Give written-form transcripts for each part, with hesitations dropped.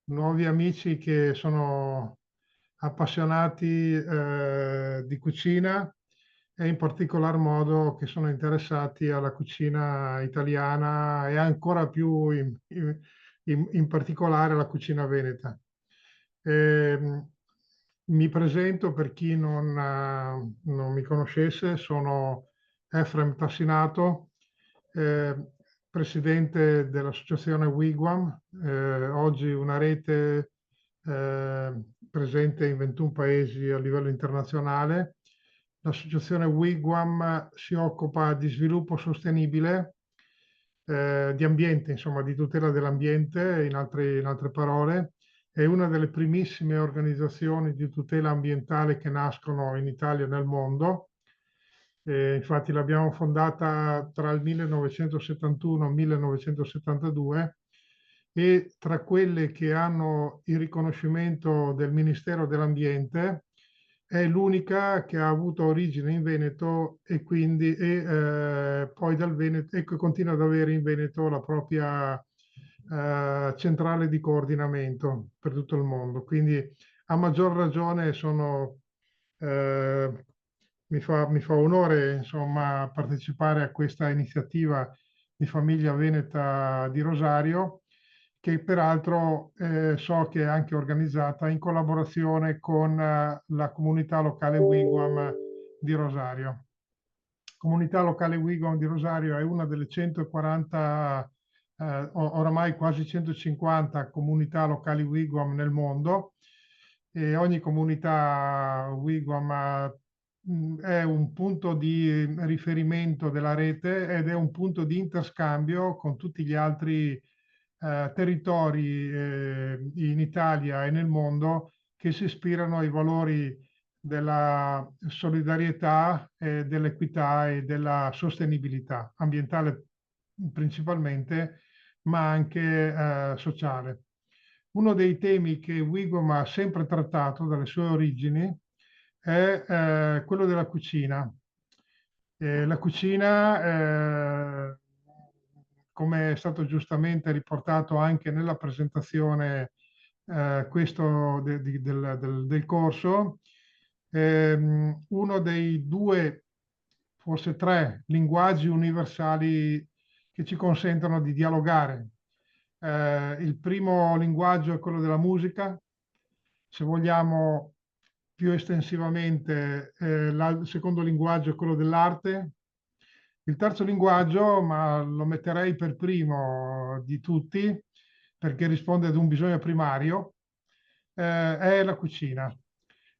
nuovi amici che sono appassionati di cucina e in particolar modo che sono interessati alla cucina italiana e ancora più in particolare alla cucina veneta. Ehm, Mi presento per chi non mi conoscesse, sono Efrem Tassinato, eh, presidente dell'associazione Wigwam, oggi una rete eh, presente in 21 paesi a livello internazionale. L'associazione Wigwam si occupa di sviluppo sostenibile, di ambiente, insomma, di tutela dell'ambiente, in altre parole. È una delle primissime organizzazioni di tutela ambientale che nascono in Italia e nel mondo. Infatti l'abbiamo fondata tra il 1971 e il 1972 e tra quelle che hanno il riconoscimento del Ministero dell'Ambiente è l'unica che ha avuto origine in Veneto e quindi poi dal Veneto e che continua ad avere in Veneto la propria centrale di coordinamento per tutto il mondo. Quindi a maggior ragione eh, mi fa onore insomma, partecipare a questa iniziativa di Famiglia Veneta di Rosario, che peraltro so che è anche organizzata in collaborazione con la comunità locale Wigwam di Rosario. Comunità locale Wigwam di Rosario è una delle 140, oramai quasi 150 comunità locali Wigwam nel mondo, e ogni comunità Wigwam è un punto di riferimento della rete ed è un punto di interscambio con tutti gli altri territori in Italia e nel mondo che si ispirano ai valori della solidarietà, dell'equità e della sostenibilità ambientale principalmente, ma anche sociale. Uno dei temi che Wigom ha sempre trattato dalle sue origini è quello della cucina. La cucina, come è stato giustamente riportato anche nella presentazione questo del corso, uno dei due, forse tre linguaggi universali che ci consentono di dialogare. Il primo linguaggio è quello della musica, se vogliamo più estensivamente, il secondo linguaggio è quello dell'arte. Il terzo linguaggio, ma lo metterei per primo di tutti, perché risponde ad un bisogno primario, è la cucina.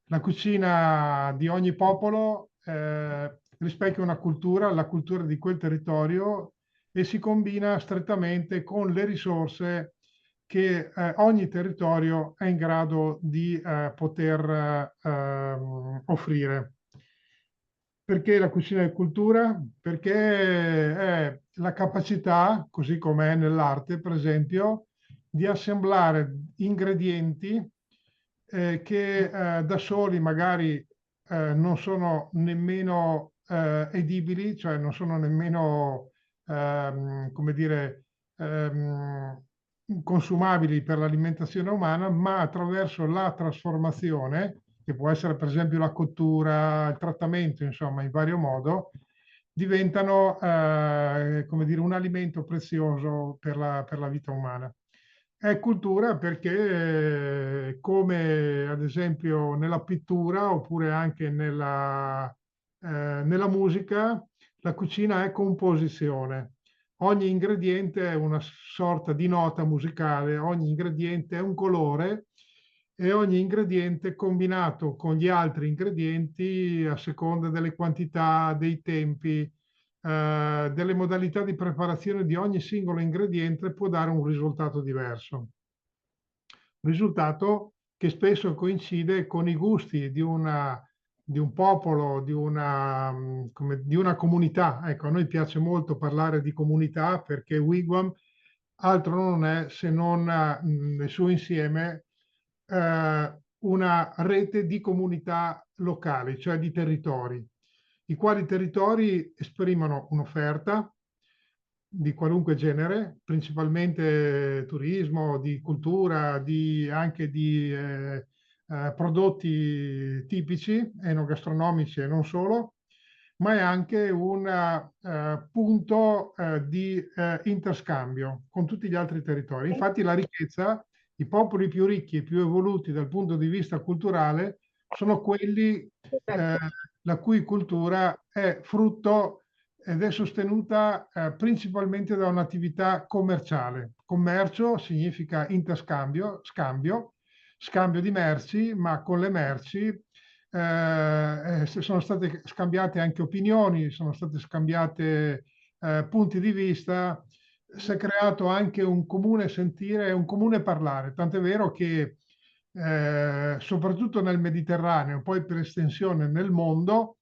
La cucina di ogni popolo rispecchia una cultura, la cultura di quel territorio, e si combina strettamente con le risorse che ogni territorio è in grado di poter offrire. Perché la cucina è cultura? Perché è la capacità, così come è nell'arte, per esempio, di assemblare ingredienti che da soli magari non sono nemmeno edibili, cioè non sono nemmeno, come dire, consumabili per l'alimentazione umana, ma attraverso la trasformazione, che può essere per esempio la cottura, il trattamento, insomma, in vario modo, diventano, come dire, un alimento prezioso per la vita umana. È cultura perché, come ad esempio nella pittura oppure anche nella musica, la cucina è composizione. Ogni ingrediente è una sorta di nota musicale, ogni ingrediente è un colore e ogni ingrediente combinato con gli altri ingredienti a seconda delle quantità, dei tempi, delle modalità di preparazione di ogni singolo ingrediente può dare un risultato diverso. Risultato che spesso coincide con i gusti di un popolo, di una comunità. Ecco, a noi piace molto parlare di comunità perché Wigwam altro non è se non nel suo insieme una rete di comunità locali, cioè di territori, i quali territori esprimono un'offerta, di qualunque genere, principalmente turismo, di cultura, anche di prodotti tipici, enogastronomici e non solo, ma è anche un punto di interscambio con tutti gli altri territori. Infatti la ricchezza, i popoli più ricchi e più evoluti dal punto di vista culturale sono quelli la cui cultura è frutto ed è sostenuta principalmente da un'attività commerciale. Commercio significa interscambio, scambio di merci, ma con le merci sono state scambiate anche opinioni, sono state scambiate punti di vista, si è creato anche un comune sentire e un comune parlare, tant'è vero che soprattutto nel Mediterraneo, poi per estensione nel mondo,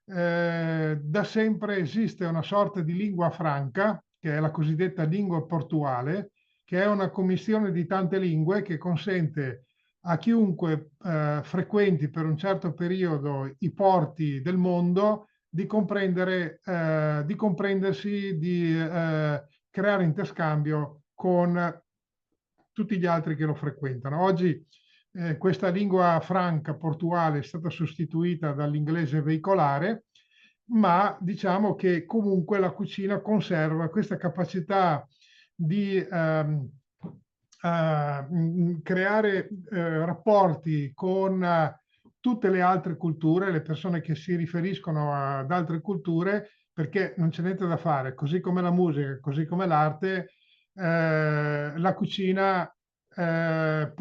da sempre esiste una sorta di lingua franca, che è la cosiddetta lingua portuale, che è una commistione di tante lingue che consente a chiunque frequenti per un certo periodo i porti del mondo di di comprendersi, di creare interscambio con tutti gli altri che lo frequentano. Oggi questa lingua franca portuale è stata sostituita dall'inglese veicolare, ma diciamo che comunque la cucina conserva questa capacità di creare rapporti con tutte le altre culture, le persone che si riferiscono ad altre culture, perché non c'è niente da fare, così come la musica, così come l'arte, la cucina cioè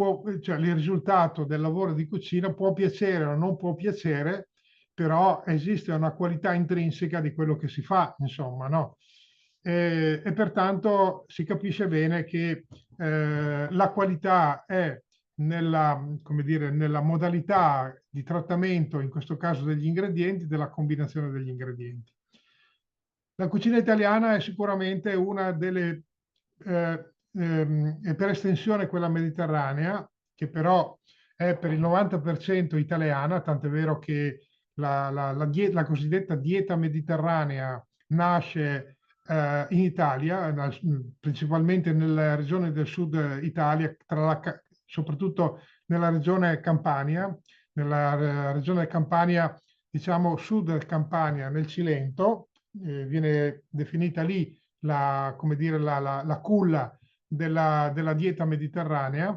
il risultato del lavoro di cucina può piacere o non può piacere, però esiste una qualità intrinseca di quello che si fa, insomma, no? E pertanto si capisce bene che la qualità è come dire, nella modalità di trattamento, in questo caso degli ingredienti, della combinazione degli ingredienti. La cucina italiana è sicuramente una delle, e per estensione quella mediterranea, che però è per il 90% italiana, tant'è vero che la cosiddetta dieta mediterranea nasce in Italia, principalmente nella regione del sud Italia, soprattutto nella regione Campania, nella regione Campania, diciamo sud Campania, nel Cilento, viene definita lì come dire, la culla della dieta mediterranea.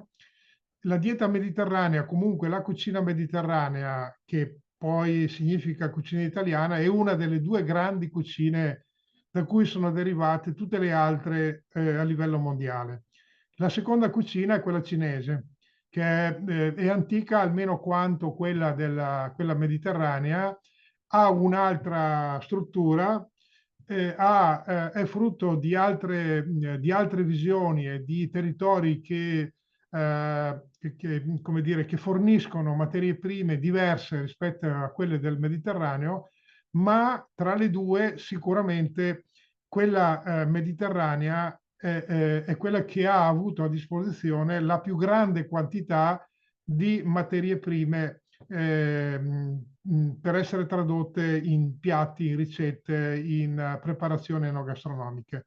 La dieta mediterranea, comunque la cucina mediterranea, che poi significa cucina italiana, è una delle due grandi cucine da cui sono derivate tutte le altre a livello mondiale. La seconda cucina è quella cinese, che è antica almeno quanto quella mediterranea, ha un'altra struttura, è frutto di altre visioni e di territori come dire, che forniscono materie prime diverse rispetto a quelle del Mediterraneo, ma tra le due sicuramente quella mediterranea è quella che ha avuto a disposizione la più grande quantità di materie prime per essere tradotte in piatti, in ricette, in preparazioni enogastronomiche.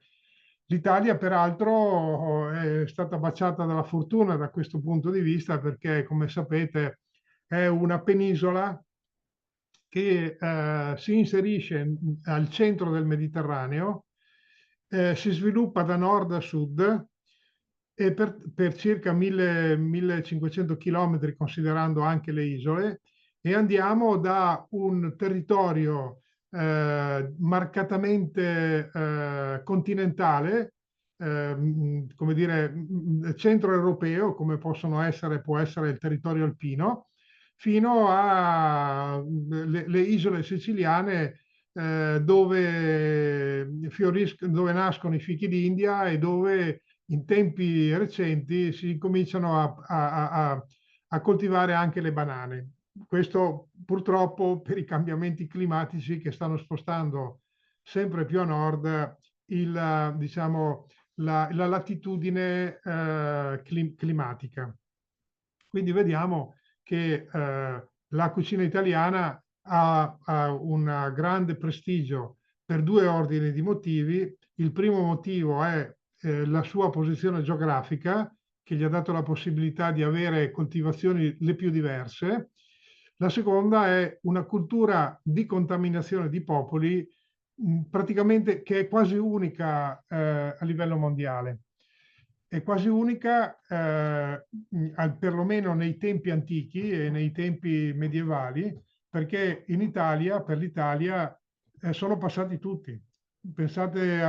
L'Italia, peraltro, è stata baciata dalla fortuna da questo punto di vista perché, come sapete, è una penisola che si inserisce al centro del Mediterraneo, si sviluppa da nord a sud e per circa 1000-1500 km, considerando anche le isole, e andiamo da un territorio marcatamente continentale, come dire, centro-europeo, come può essere il territorio alpino, fino alle isole siciliane dove nascono i fichi d'India e dove in tempi recenti si cominciano a coltivare anche le banane. Questo purtroppo per i cambiamenti climatici che stanno spostando sempre più a nord diciamo, la latitudine climatica. Quindi vediamo che la cucina italiana ha un grande prestigio per due ordini di motivi. Il primo motivo è la sua posizione geografica, che gli ha dato la possibilità di avere coltivazioni le più diverse. La seconda è una cultura di contaminazione di popoli praticamente che è quasi unica a livello mondiale. È quasi unica, perlomeno nei tempi antichi e nei tempi medievali, perché in Italia, per l'Italia, sono passati tutti. Pensate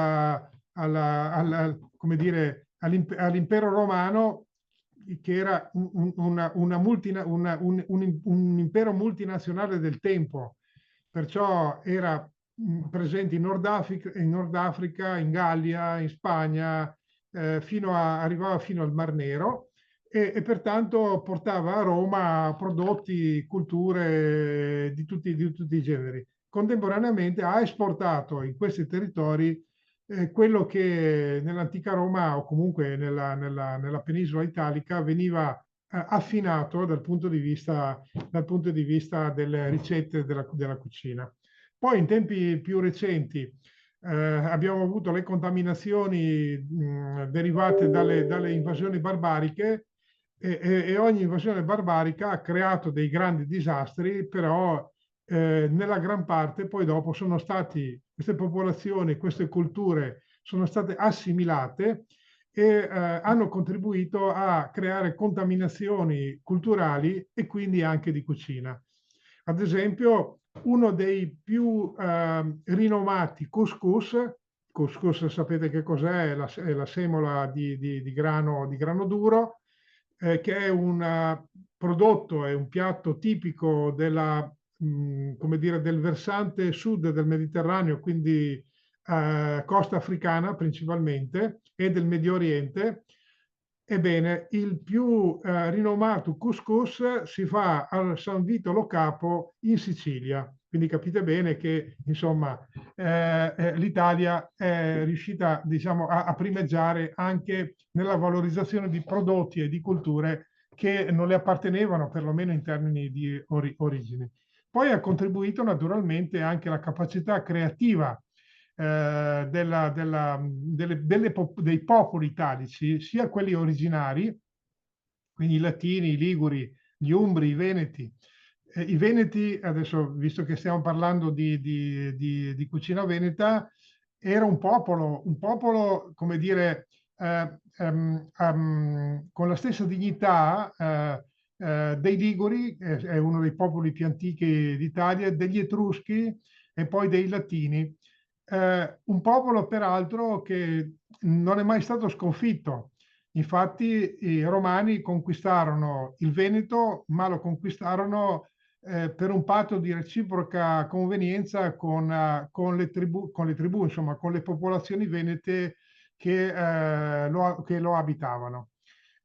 come dire, all'impero romano, che era un impero multinazionale del tempo, perciò era presente in Nord Africa, in Gallia, in Spagna, arrivava fino al Mar Nero e pertanto portava a Roma prodotti, culture di tutti i generi. Contemporaneamente ha esportato in questi territori quello che nell'antica Roma o comunque nella penisola italica veniva affinato dal punto di vista delle ricette della cucina. Poi in tempi più recenti abbiamo avuto le contaminazioni derivate dalle invasioni barbariche e ogni invasione barbarica ha creato dei grandi disastri, però nella gran parte poi dopo sono stati, queste popolazioni, queste culture sono state assimilate e hanno contribuito a creare contaminazioni culturali e quindi anche di cucina. Ad esempio, uno dei più rinomati couscous sapete che cos'è? È la semola di grano duro, che è un prodotto, è un piatto tipico come dire, del versante sud del Mediterraneo, quindi costa africana principalmente, e del Medio Oriente. Ebbene, il più rinomato couscous si fa al San Vito Lo Capo in Sicilia. Quindi capite bene che insomma l'Italia è riuscita diciamo, a primeggiare anche nella valorizzazione di prodotti e di culture che non le appartenevano, perlomeno in termini di origine. Poi ha contribuito naturalmente anche la capacità creativa dei popoli italici, sia quelli originari, quindi i latini, i liguri, gli umbri, i veneti. I veneti, adesso visto che stiamo parlando di cucina veneta, era un popolo, come dire, con la stessa dignità dei Liguri, è uno dei popoli più antichi d'Italia, degli Etruschi e poi dei Latini. Un popolo peraltro che non è mai stato sconfitto. Infatti i Romani conquistarono il Veneto, ma lo conquistarono per un patto di reciproca convenienza con le tribù, insomma, con le popolazioni venete che lo abitavano.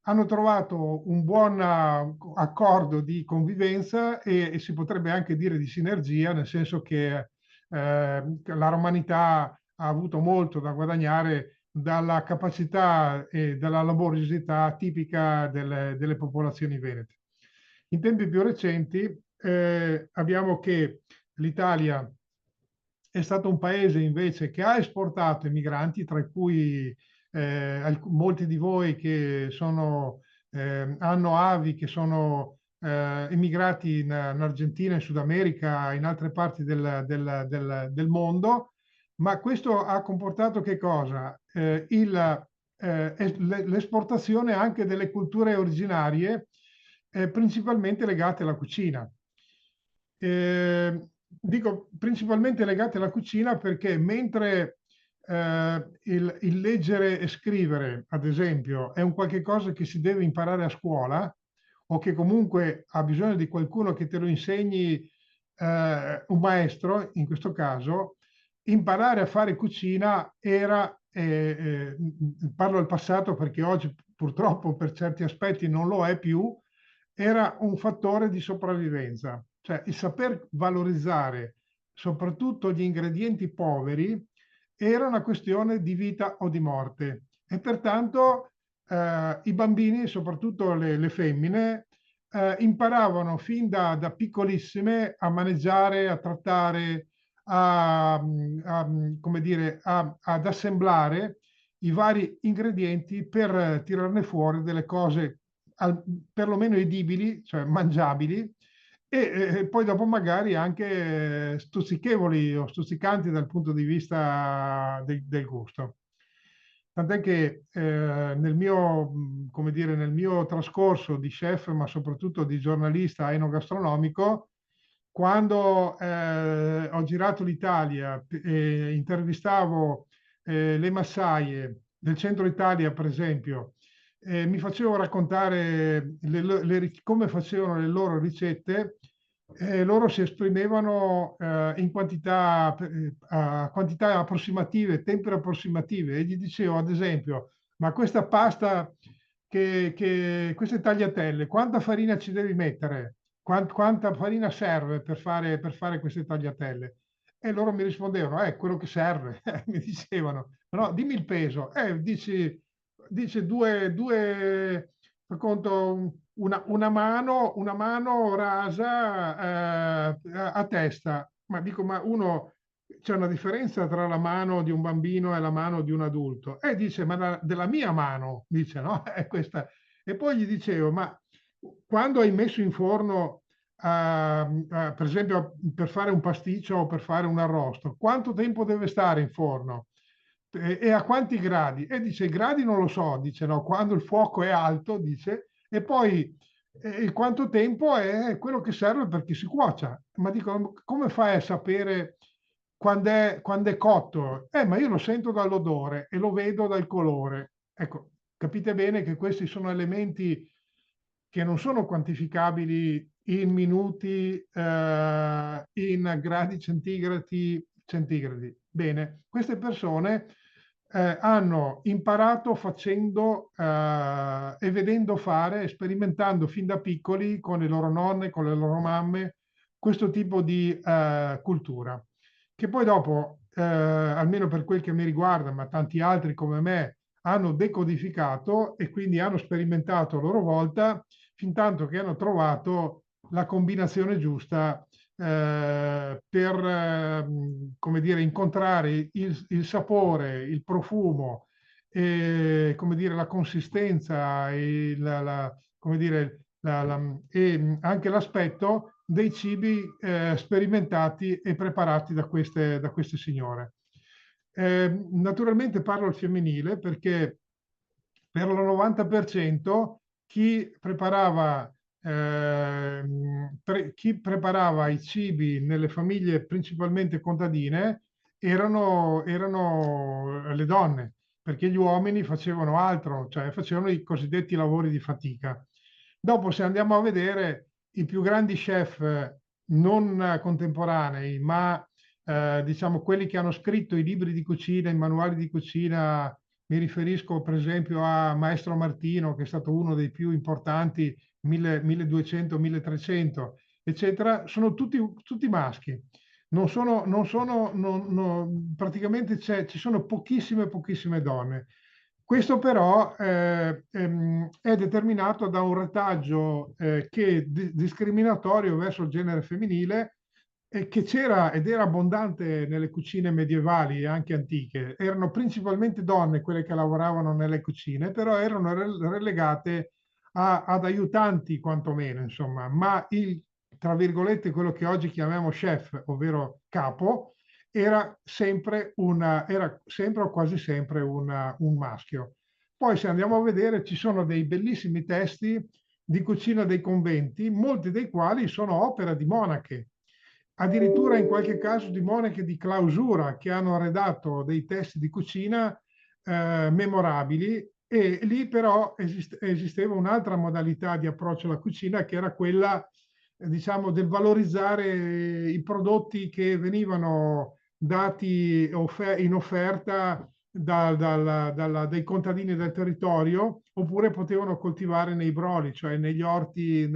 Hanno trovato un buon accordo di convivenza e si potrebbe anche dire di sinergia, nel senso che la romanità ha avuto molto da guadagnare dalla capacità e dalla laboriosità tipica delle popolazioni venete. In tempi più recenti abbiamo che l'Italia è stato un paese invece che ha esportato i migranti, tra cui molti di voi che hanno avi che sono emigrati in Argentina, in Sud America, in altre parti del mondo, ma questo ha comportato che cosa? L'esportazione anche delle culture originarie, principalmente legate alla cucina. Dico principalmente legate alla cucina perché mentre il leggere e scrivere, ad esempio, è un qualche cosa che si deve imparare a scuola o che comunque ha bisogno di qualcuno che te lo insegni, un maestro in questo caso, imparare a fare cucina era, parlo del passato perché oggi purtroppo per certi aspetti non lo è più, era un fattore di sopravvivenza, cioè il saper valorizzare soprattutto gli ingredienti poveri era una questione di vita o di morte e pertanto i bambini, soprattutto le femmine, imparavano fin da piccolissime a maneggiare, a trattare, come dire, ad assemblare i vari ingredienti per tirarne fuori delle cose perlomeno edibili, cioè mangiabili, e poi dopo magari anche stuzzichevoli o stuzzicanti dal punto di vista del gusto. Tant'è che nel mio, come dire, nel mio trascorso di chef, ma soprattutto di giornalista enogastronomico, quando ho girato l'Italia e intervistavo le massaie del centro Italia, per esempio, mi facevo raccontare come facevano le loro ricette. Loro si esprimevano in quantità, a quantità approssimative, tempere approssimative, e gli dicevo, ad esempio, ma questa pasta, queste tagliatelle, quanta farina ci devi mettere? Quanta farina serve per fare queste tagliatelle? E loro mi rispondevano, quello che serve, mi dicevano, no, dimmi il peso, dice per conto, una mano rasa a testa. Ma dico, ma c'è una differenza tra la mano di un bambino e la mano di un adulto? E dice, ma della mia mano, dice, no? È questa. E poi gli dicevo, ma quando hai messo in forno, per esempio, per fare un pasticcio o per fare un arrosto, quanto tempo deve stare in forno? E a quanti gradi? E dice, i gradi non lo so, dice no, quando il fuoco è alto, dice, e poi il quanto tempo è quello che serve perché si cuocia. Ma dico, come fai a sapere quando è cotto? Ma io lo sento dall'odore e lo vedo dal colore. Ecco, capite bene che questi sono elementi che non sono quantificabili in minuti, in gradi centigradi. Bene, queste persone hanno imparato facendo e vedendo fare, sperimentando fin da piccoli con le loro nonne, con le loro mamme, questo tipo di cultura. Che poi dopo, almeno per quel che mi riguarda, ma tanti altri come me, hanno decodificato e quindi hanno sperimentato a loro volta, fin tanto che hanno trovato la combinazione giusta per come dire, incontrare il sapore, il profumo, e, come dire, la consistenza e, come dire, e anche l'aspetto dei cibi sperimentati e preparati da queste signore. Naturalmente parlo al femminile perché per il 90% chi preparava i cibi nelle famiglie principalmente contadine erano le donne, perché gli uomini facevano altro, cioè facevano i cosiddetti lavori di fatica. Dopo, se andiamo a vedere i più grandi chef non contemporanei, ma diciamo quelli che hanno scritto i libri di cucina, i manuali di cucina, mi riferisco per esempio a Maestro Martino, che è stato uno dei più importanti, 1200-1300, eccetera, sono tutti maschi. Praticamente ci sono pochissime donne. Questo però è determinato da un retaggio discriminatorio verso il genere femminile, che c'era ed era abbondante nelle cucine medievali e anche antiche. Erano principalmente donne quelle che lavoravano nelle cucine, però erano relegate ad aiutanti quantomeno, insomma, ma tra virgolette, quello che oggi chiamiamo chef, ovvero capo, era sempre o quasi sempre un maschio. Poi se andiamo a vedere ci sono dei bellissimi testi di cucina dei conventi, molti dei quali sono opera di monache, addirittura in qualche caso di monache di clausura che hanno redatto dei testi di cucina memorabili, e lì però esisteva un'altra modalità di approccio alla cucina che era quella, diciamo, del valorizzare i prodotti che venivano dati in offerta dai contadini del territorio, oppure potevano coltivare nei broli, cioè negli orti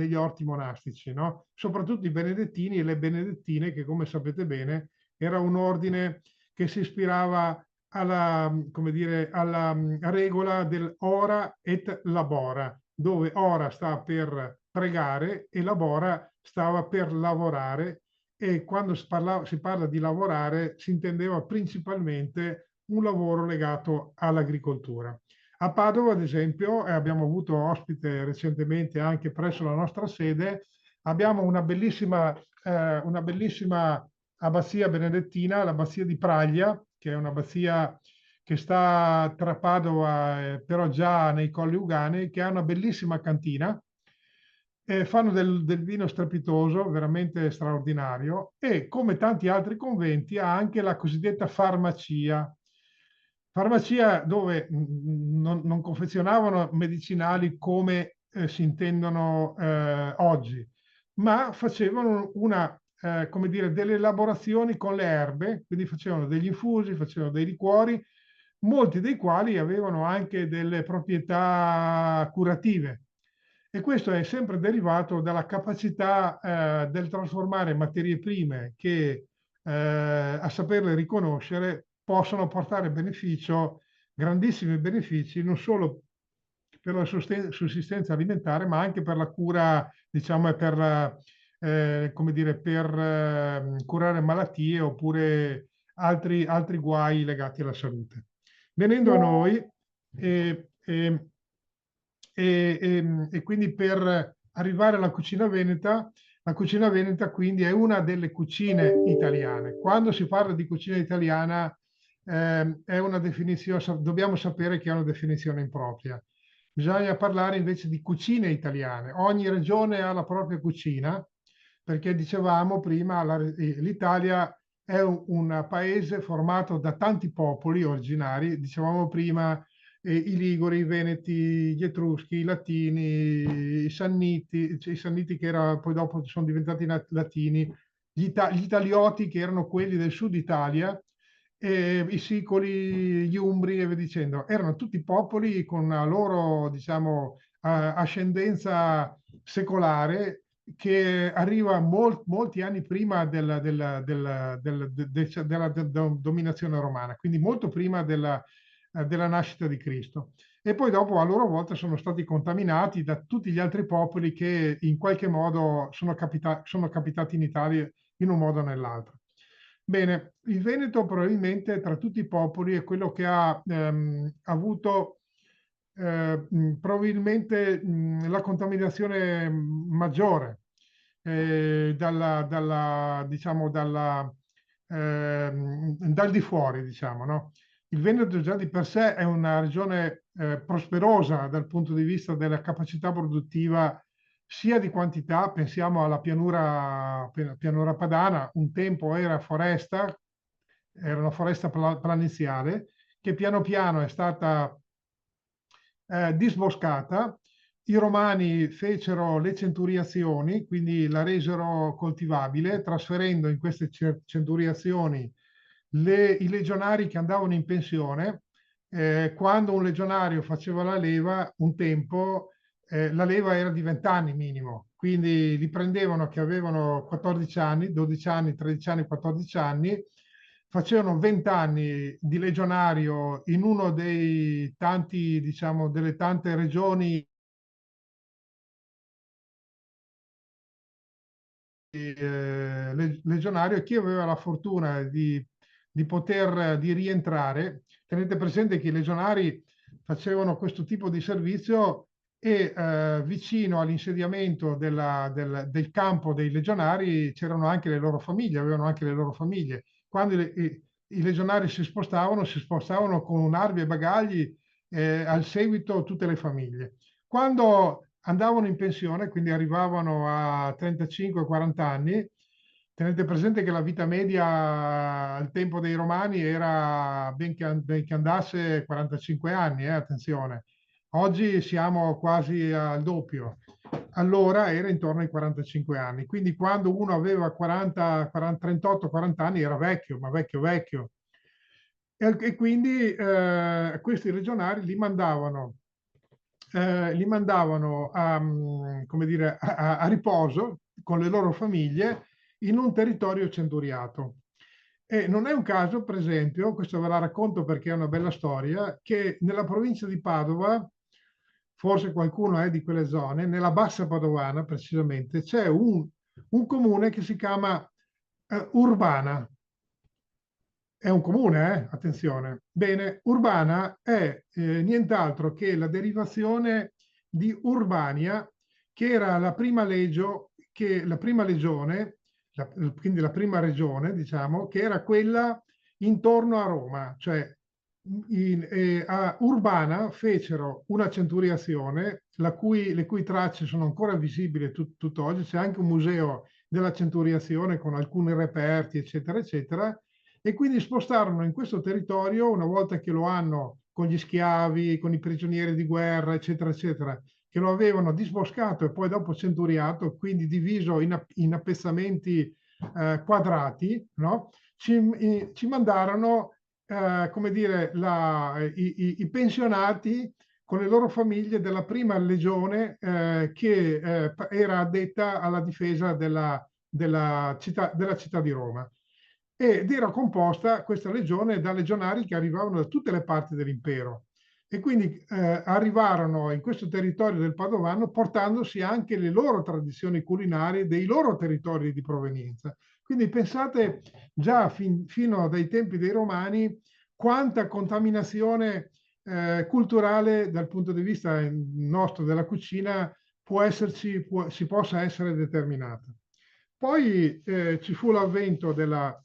monastici, no? Soprattutto i benedettini e le benedettine, che come sapete bene era un ordine che si ispirava come dire, alla regola del ora et labora, dove ora sta per pregare e labora stava per lavorare, e quando si parla di lavorare si intendeva principalmente un lavoro legato all'agricoltura. A Padova, ad esempio, abbiamo avuto ospite recentemente anche presso la nostra sede, abbiamo una bellissima abbazia benedettina, l'abbazia di Praglia, che è un'abbazia che sta tra Padova, però già nei Colli Euganei, che ha una bellissima cantina. Fanno del vino strepitoso, veramente straordinario, e come tanti altri conventi ha anche la cosiddetta farmacia. Farmacia dove non confezionavano medicinali come si intendono oggi, ma facevano come dire, delle elaborazioni con le erbe, quindi facevano degli infusi, facevano dei liquori, molti dei quali avevano anche delle proprietà curative. E questo è sempre derivato dalla capacità del trasformare materie prime che, a saperle riconoscere, possono portare beneficio, grandissimi benefici, non solo per la sussistenza alimentare, ma anche per la cura, diciamo, e per, come dire, per curare malattie oppure altri guai legati alla salute. Venendo a noi, eh, eh, e quindi per arrivare alla cucina veneta, la cucina veneta quindi è una delle cucine italiane. Quando si parla di cucina italiana è una definizione, dobbiamo sapere che è una definizione impropria. Bisogna parlare invece di cucine italiane. Ogni regione ha la propria cucina, perché dicevamo prima, l'Italia è un paese formato da tanti popoli originari, dicevamo prima i Liguri, i Veneti, gli Etruschi, i Latini, i Sanniti che poi dopo sono diventati Latini, gli Italioti che erano quelli del sud Italia, i Sicoli, gli Umbri e via dicendo. Erano tutti popoli con una loro, diciamo, ascendenza secolare che arriva molti anni prima della dominazione romana, quindi molto prima della nascita di Cristo. E poi dopo a loro volta sono stati contaminati da tutti gli altri popoli che in qualche modo sono capitati in Italia in un modo o nell'altro. Bene, il Veneto probabilmente tra tutti i popoli è quello che ha avuto probabilmente la contaminazione maggiore diciamo, dal di fuori, diciamo, no? Il Veneto già di per sé è una regione prosperosa dal punto di vista della capacità produttiva sia di quantità, pensiamo alla pianura padana, un tempo era una foresta planiziale che piano piano è stata disboscata. I romani fecero le centuriazioni, quindi la resero coltivabile, trasferendo in queste centuriazioni i legionari che andavano in pensione. Quando un legionario faceva la leva, un tempo la leva era di 20 anni minimo, quindi li prendevano che avevano 14 anni, 12 anni, 13 anni, 14 anni, facevano 20 anni di legionario in uno dei tanti, diciamo, delle tante regioni legionario, e chi aveva la fortuna di poter di rientrare. Tenete presente che i legionari facevano questo tipo di servizio e vicino all'insediamento del campo dei legionari c'erano anche le loro famiglie, avevano anche le loro famiglie. Quando i legionari si spostavano con un'armi e bagagli, al seguito tutte le famiglie. Quando andavano in pensione, quindi arrivavano a 35-40 anni, tenete presente che la vita media al tempo dei Romani era, ben che andasse, 45 anni, attenzione. Oggi siamo quasi al doppio. Allora era intorno ai 45 anni. Quindi quando uno aveva 38-40 anni era vecchio, ma vecchio vecchio. E quindi questi legionari li mandavano come dire, a riposo con le loro famiglie in un territorio centuriato. E non è un caso, per esempio, questo ve la racconto perché è una bella storia, che nella provincia di Padova, forse qualcuno è di quelle zone, nella bassa padovana precisamente, c'è un comune che si chiama Urbana. È un comune, attenzione. Bene, Urbana è nient'altro che la derivazione di Urbania, che era la prima la prima legione, quindi la prima regione, diciamo, che era quella intorno a Roma. Cioè a Urbana fecero una centuriazione, le cui tracce sono ancora visibili tutt'oggi. C'è anche un museo della centuriazione con alcuni reperti, eccetera, eccetera, e quindi spostarono in questo territorio, una volta che lo hanno con gli schiavi, con i prigionieri di guerra, eccetera, eccetera, che lo avevano disboscato e poi dopo centuriato, quindi diviso in appezzamenti quadrati, no? Ci mandarono, come dire, i pensionati con le loro famiglie della prima legione che era addetta alla difesa della città di Roma, ed era composta questa legione da legionari che arrivavano da tutte le parti dell'impero, e quindi arrivarono in questo territorio del Padovano portandosi anche le loro tradizioni culinarie dei loro territori di provenienza. Quindi pensate già fino dai tempi dei Romani quanta contaminazione culturale dal punto di vista nostro della cucina si possa essere determinata. Poi ci fu l'avvento della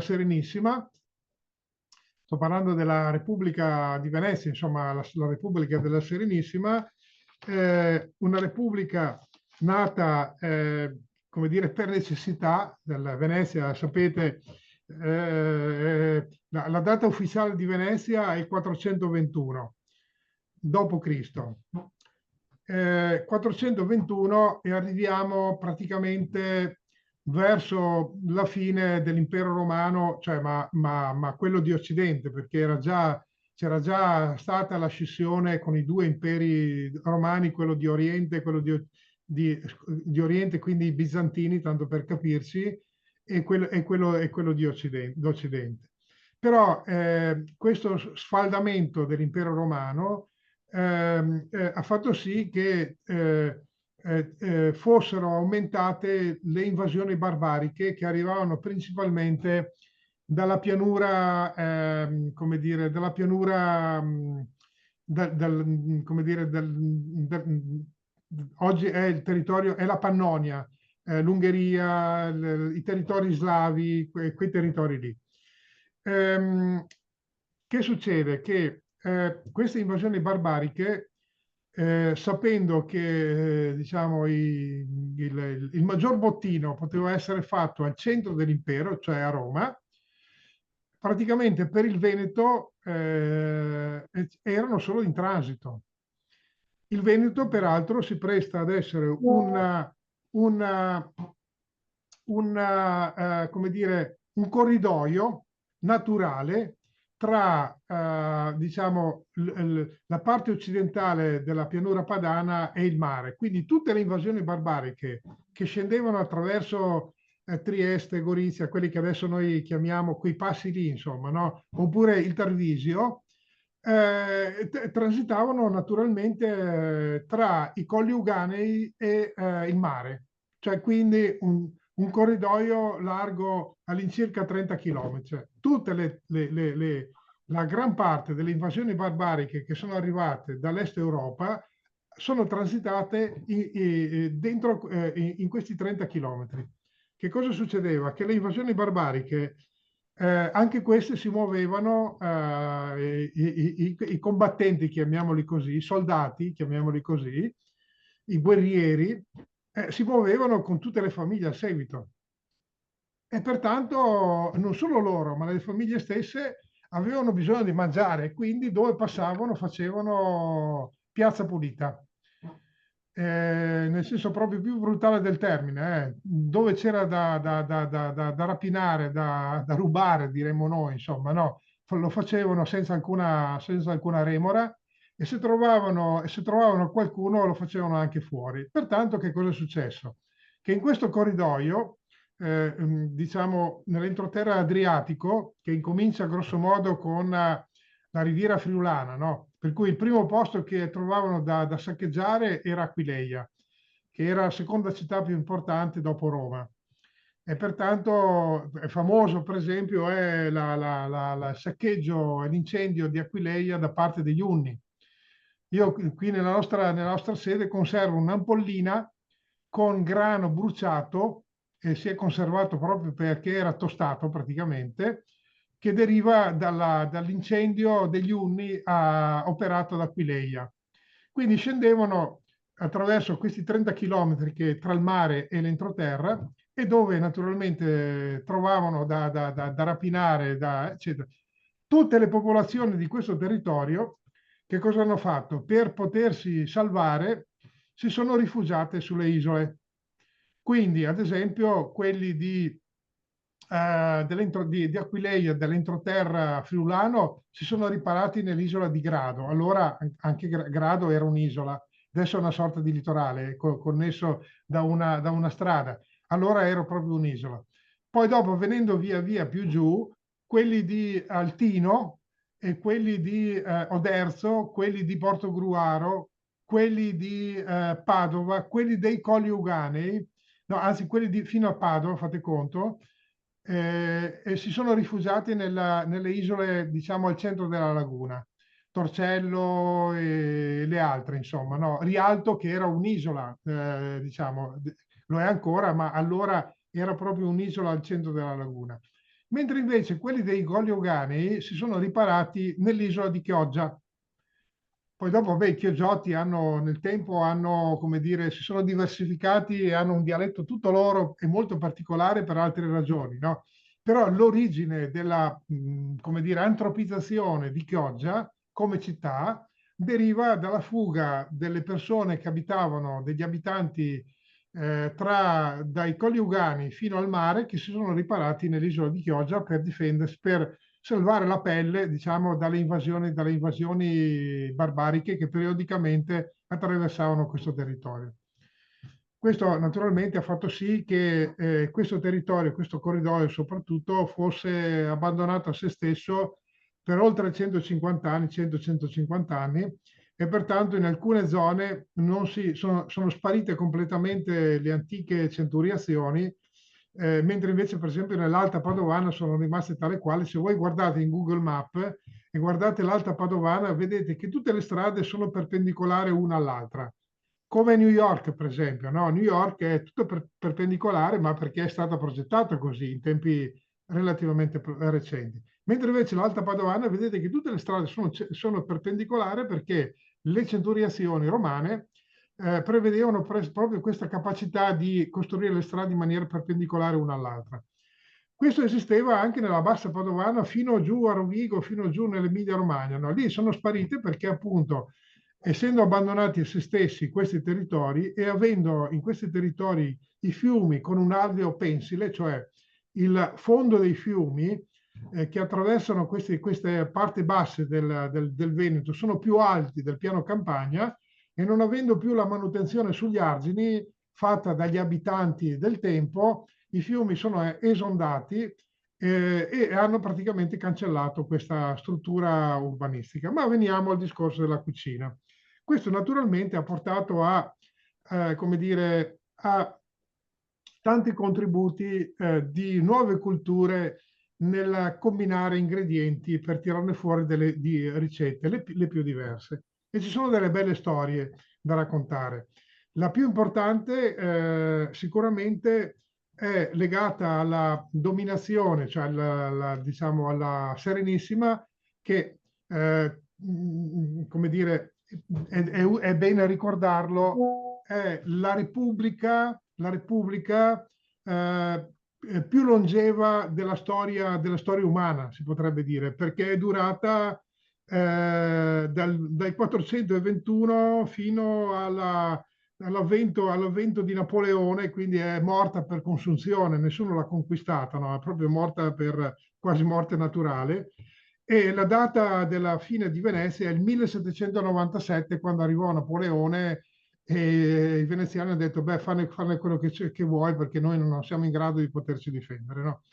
Serenissima. Sto parlando della Repubblica di Venezia, insomma, la Repubblica della Serenissima, una repubblica nata, come dire, per necessità. Della Venezia, sapete, la data ufficiale di Venezia è il 421 dopo Cristo. 421, e arriviamo praticamente verso la fine dell'impero romano, cioè, ma quello di Occidente, perché c'era già stata la scissione con i due imperi romani, quello di Oriente e quello di Oriente, quindi i bizantini, tanto per capirsi, e quello di d'Occidente. Però questo sfaldamento dell'impero romano ha fatto sì che fossero aumentate le invasioni barbariche che arrivavano principalmente dalla pianura, come dire, dalla pianura, come dire, oggi è il territorio, è la Pannonia, l'Ungheria, i territori slavi, quei territori lì. Che succede? Che queste invasioni barbariche, sapendo che diciamo, il maggior bottino poteva essere fatto al centro dell'impero, cioè a Roma, praticamente per il Veneto erano solo in transito. Il Veneto, peraltro, si presta ad essere come dire, un corridoio naturale tra diciamo, la parte occidentale della pianura padana e il mare. Quindi tutte le invasioni barbariche che scendevano attraverso Trieste, Gorizia, quelli che adesso noi chiamiamo quei passi lì, insomma, no? Oppure il Tarvisio, transitavano naturalmente tra i colli Euganei e il mare, cioè quindi un corridoio largo all'incirca 30 km. Cioè, la gran parte delle invasioni barbariche che sono arrivate dall'est Europa sono transitate dentro in questi 30 km. Che cosa succedeva? Che le invasioni barbariche anche queste si muovevano, i combattenti, chiamiamoli così, i soldati, chiamiamoli così, i guerrieri, si muovevano con tutte le famiglie al seguito. E pertanto non solo loro, ma le famiglie stesse avevano bisogno di mangiare, quindi dove passavano facevano piazza pulita. Nel senso proprio più brutale del termine, dove c'era da rapinare, da rubare, diremmo noi, insomma, no? Lo facevano senza alcuna remora, e se trovavano qualcuno lo facevano anche fuori. Pertanto che cosa è successo? Che in questo corridoio, diciamo nell'entroterra adriatico, che incomincia grosso modo con la riviera friulana, no? Per cui il primo posto che trovavano da saccheggiare era Aquileia, che era la seconda città più importante dopo Roma. E pertanto è famoso, per esempio, è il saccheggio e l'incendio di Aquileia da parte degli Unni. Io qui nella nostra sede conservo un'ampollina con grano bruciato, e si è conservato proprio perché era tostato praticamente, che deriva dall'incendio degli Unni operato ad Aquileia. Quindi scendevano attraverso questi 30 chilometri che tra il mare e l'entroterra, e dove naturalmente trovavano da rapinare, eccetera. Tutte le popolazioni di questo territorio, che cosa hanno fatto? Per potersi salvare, si sono rifugiate sulle isole. Quindi, ad esempio, quelli di Aquileia, dell'entroterra friulano, si sono riparati nell'isola di Grado. Allora anche Grado era un'isola, adesso è una sorta di litorale connesso da una strada. Allora era proprio un'isola. Poi dopo, venendo via via più giù, quelli di Altino e quelli di Oderzo, quelli di Portogruaro, quelli di Padova, quelli dei Colli Euganei, no, anzi quelli fino a Padova, fate conto, e si sono rifugiati nelle isole, diciamo, al centro della laguna, Torcello e le altre, insomma, no? Rialto, che era un'isola, diciamo, lo è ancora, ma allora era proprio un'isola al centro della laguna. Mentre invece quelli dei Colli Euganei si sono riparati nell'isola di Chioggia. Poi dopo, beh, i chiogiotti nel tempo hanno, come dire, si sono diversificati e hanno un dialetto tutto loro e molto particolare per altre ragioni, no? Però l'origine della, come dire, antropizzazione di Chioggia come città deriva dalla fuga delle persone che abitavano, degli abitanti dai Colli Ugani fino al mare, che si sono riparati nell'isola di Chioggia per difendersi, per salvare la pelle, diciamo, dalle invasioni barbariche che periodicamente attraversavano questo territorio. Questo naturalmente ha fatto sì che questo territorio, questo corridoio soprattutto, fosse abbandonato a se stesso per oltre 150 anni, 100-150 anni, e pertanto in alcune zone sono sparite completamente le antiche centuriazioni, mentre invece per esempio nell'Alta Padovana sono rimaste tale quali. Se voi guardate in Google Map e guardate l'Alta Padovana, vedete che tutte le strade sono perpendicolari una all'altra, come New York per esempio, no? New York è tutto perpendicolare, ma perché è stata progettata così in tempi relativamente recenti. Mentre invece l'Alta Padovana, vedete che tutte le strade sono perpendicolari perché le centuriazioni romane prevedevano proprio questa capacità di costruire le strade in maniera perpendicolare una all'altra. Questo esisteva anche nella bassa padovana fino giù a Rovigo, fino giù nell'Emilia Romagna. No? Lì sono sparite perché appunto, essendo abbandonati a se stessi questi territori e avendo in questi territori i fiumi con un alveo pensile, cioè il fondo dei fiumi che attraversano queste parti basse del Veneto sono più alti del piano campagna, e non avendo più la manutenzione sugli argini fatta dagli abitanti del tempo, i fiumi sono esondati e hanno praticamente cancellato questa struttura urbanistica. Ma veniamo al discorso della cucina. Questo naturalmente ha portato come dire, a tanti contributi di nuove culture nel combinare ingredienti per tirarne fuori di ricette, le più diverse. E ci sono delle belle storie da raccontare. La più importante sicuramente è legata alla dominazione, cioè diciamo alla Serenissima, che come dire, è bene ricordarlo, è la Repubblica più longeva della storia umana, si potrebbe dire, perché è durata dal 421 fino all'avvento di Napoleone, quindi è morta per consunzione, nessuno l'ha conquistata, no? È proprio morta per quasi morte naturale. E la data della fine di Venezia è il 1797, quando arrivò Napoleone e i veneziani hanno detto, beh, fanne quello che vuoi, perché noi non siamo in grado di poterci difendere, no?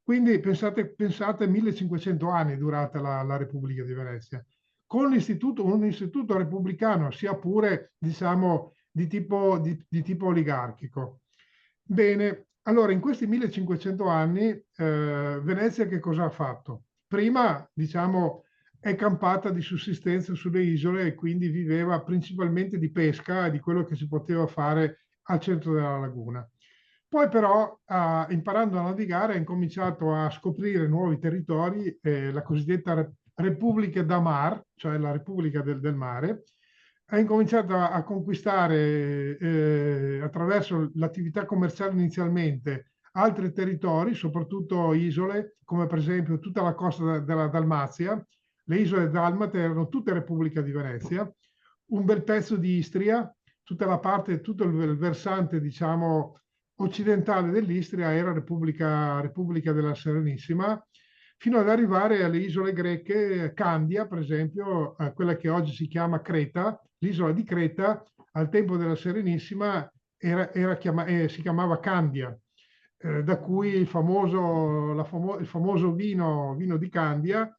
Quindi pensate 1500 anni è durata la Repubblica di Venezia, con un istituto repubblicano, sia pure, diciamo, di tipo oligarchico. Bene, Allora, in questi 1500 anni, Venezia che cosa ha fatto? Prima, diciamo, è campata di sussistenza sulle isole e quindi viveva principalmente di pesca e di quello che si poteva fare al centro della laguna. Poi però, imparando a navigare, ha incominciato a scoprire nuovi territori, la cosiddetta Repubblica da Mar, cioè la Repubblica del Mare, ha incominciato a conquistare attraverso l'attività commerciale inizialmente altri territori, soprattutto isole, come per esempio tutta la costa della Dalmazia. Le isole dalmate erano tutte Repubblica di Venezia, un bel pezzo di Istria, tutta la parte, tutto il versante, diciamo, occidentale dell'Istria era Repubblica della Serenissima, fino ad arrivare alle isole greche, Candia, per esempio, quella che oggi si chiama Creta. L'isola di Creta, al tempo della Serenissima, si chiamava Candia, da cui il famoso vino di Candia,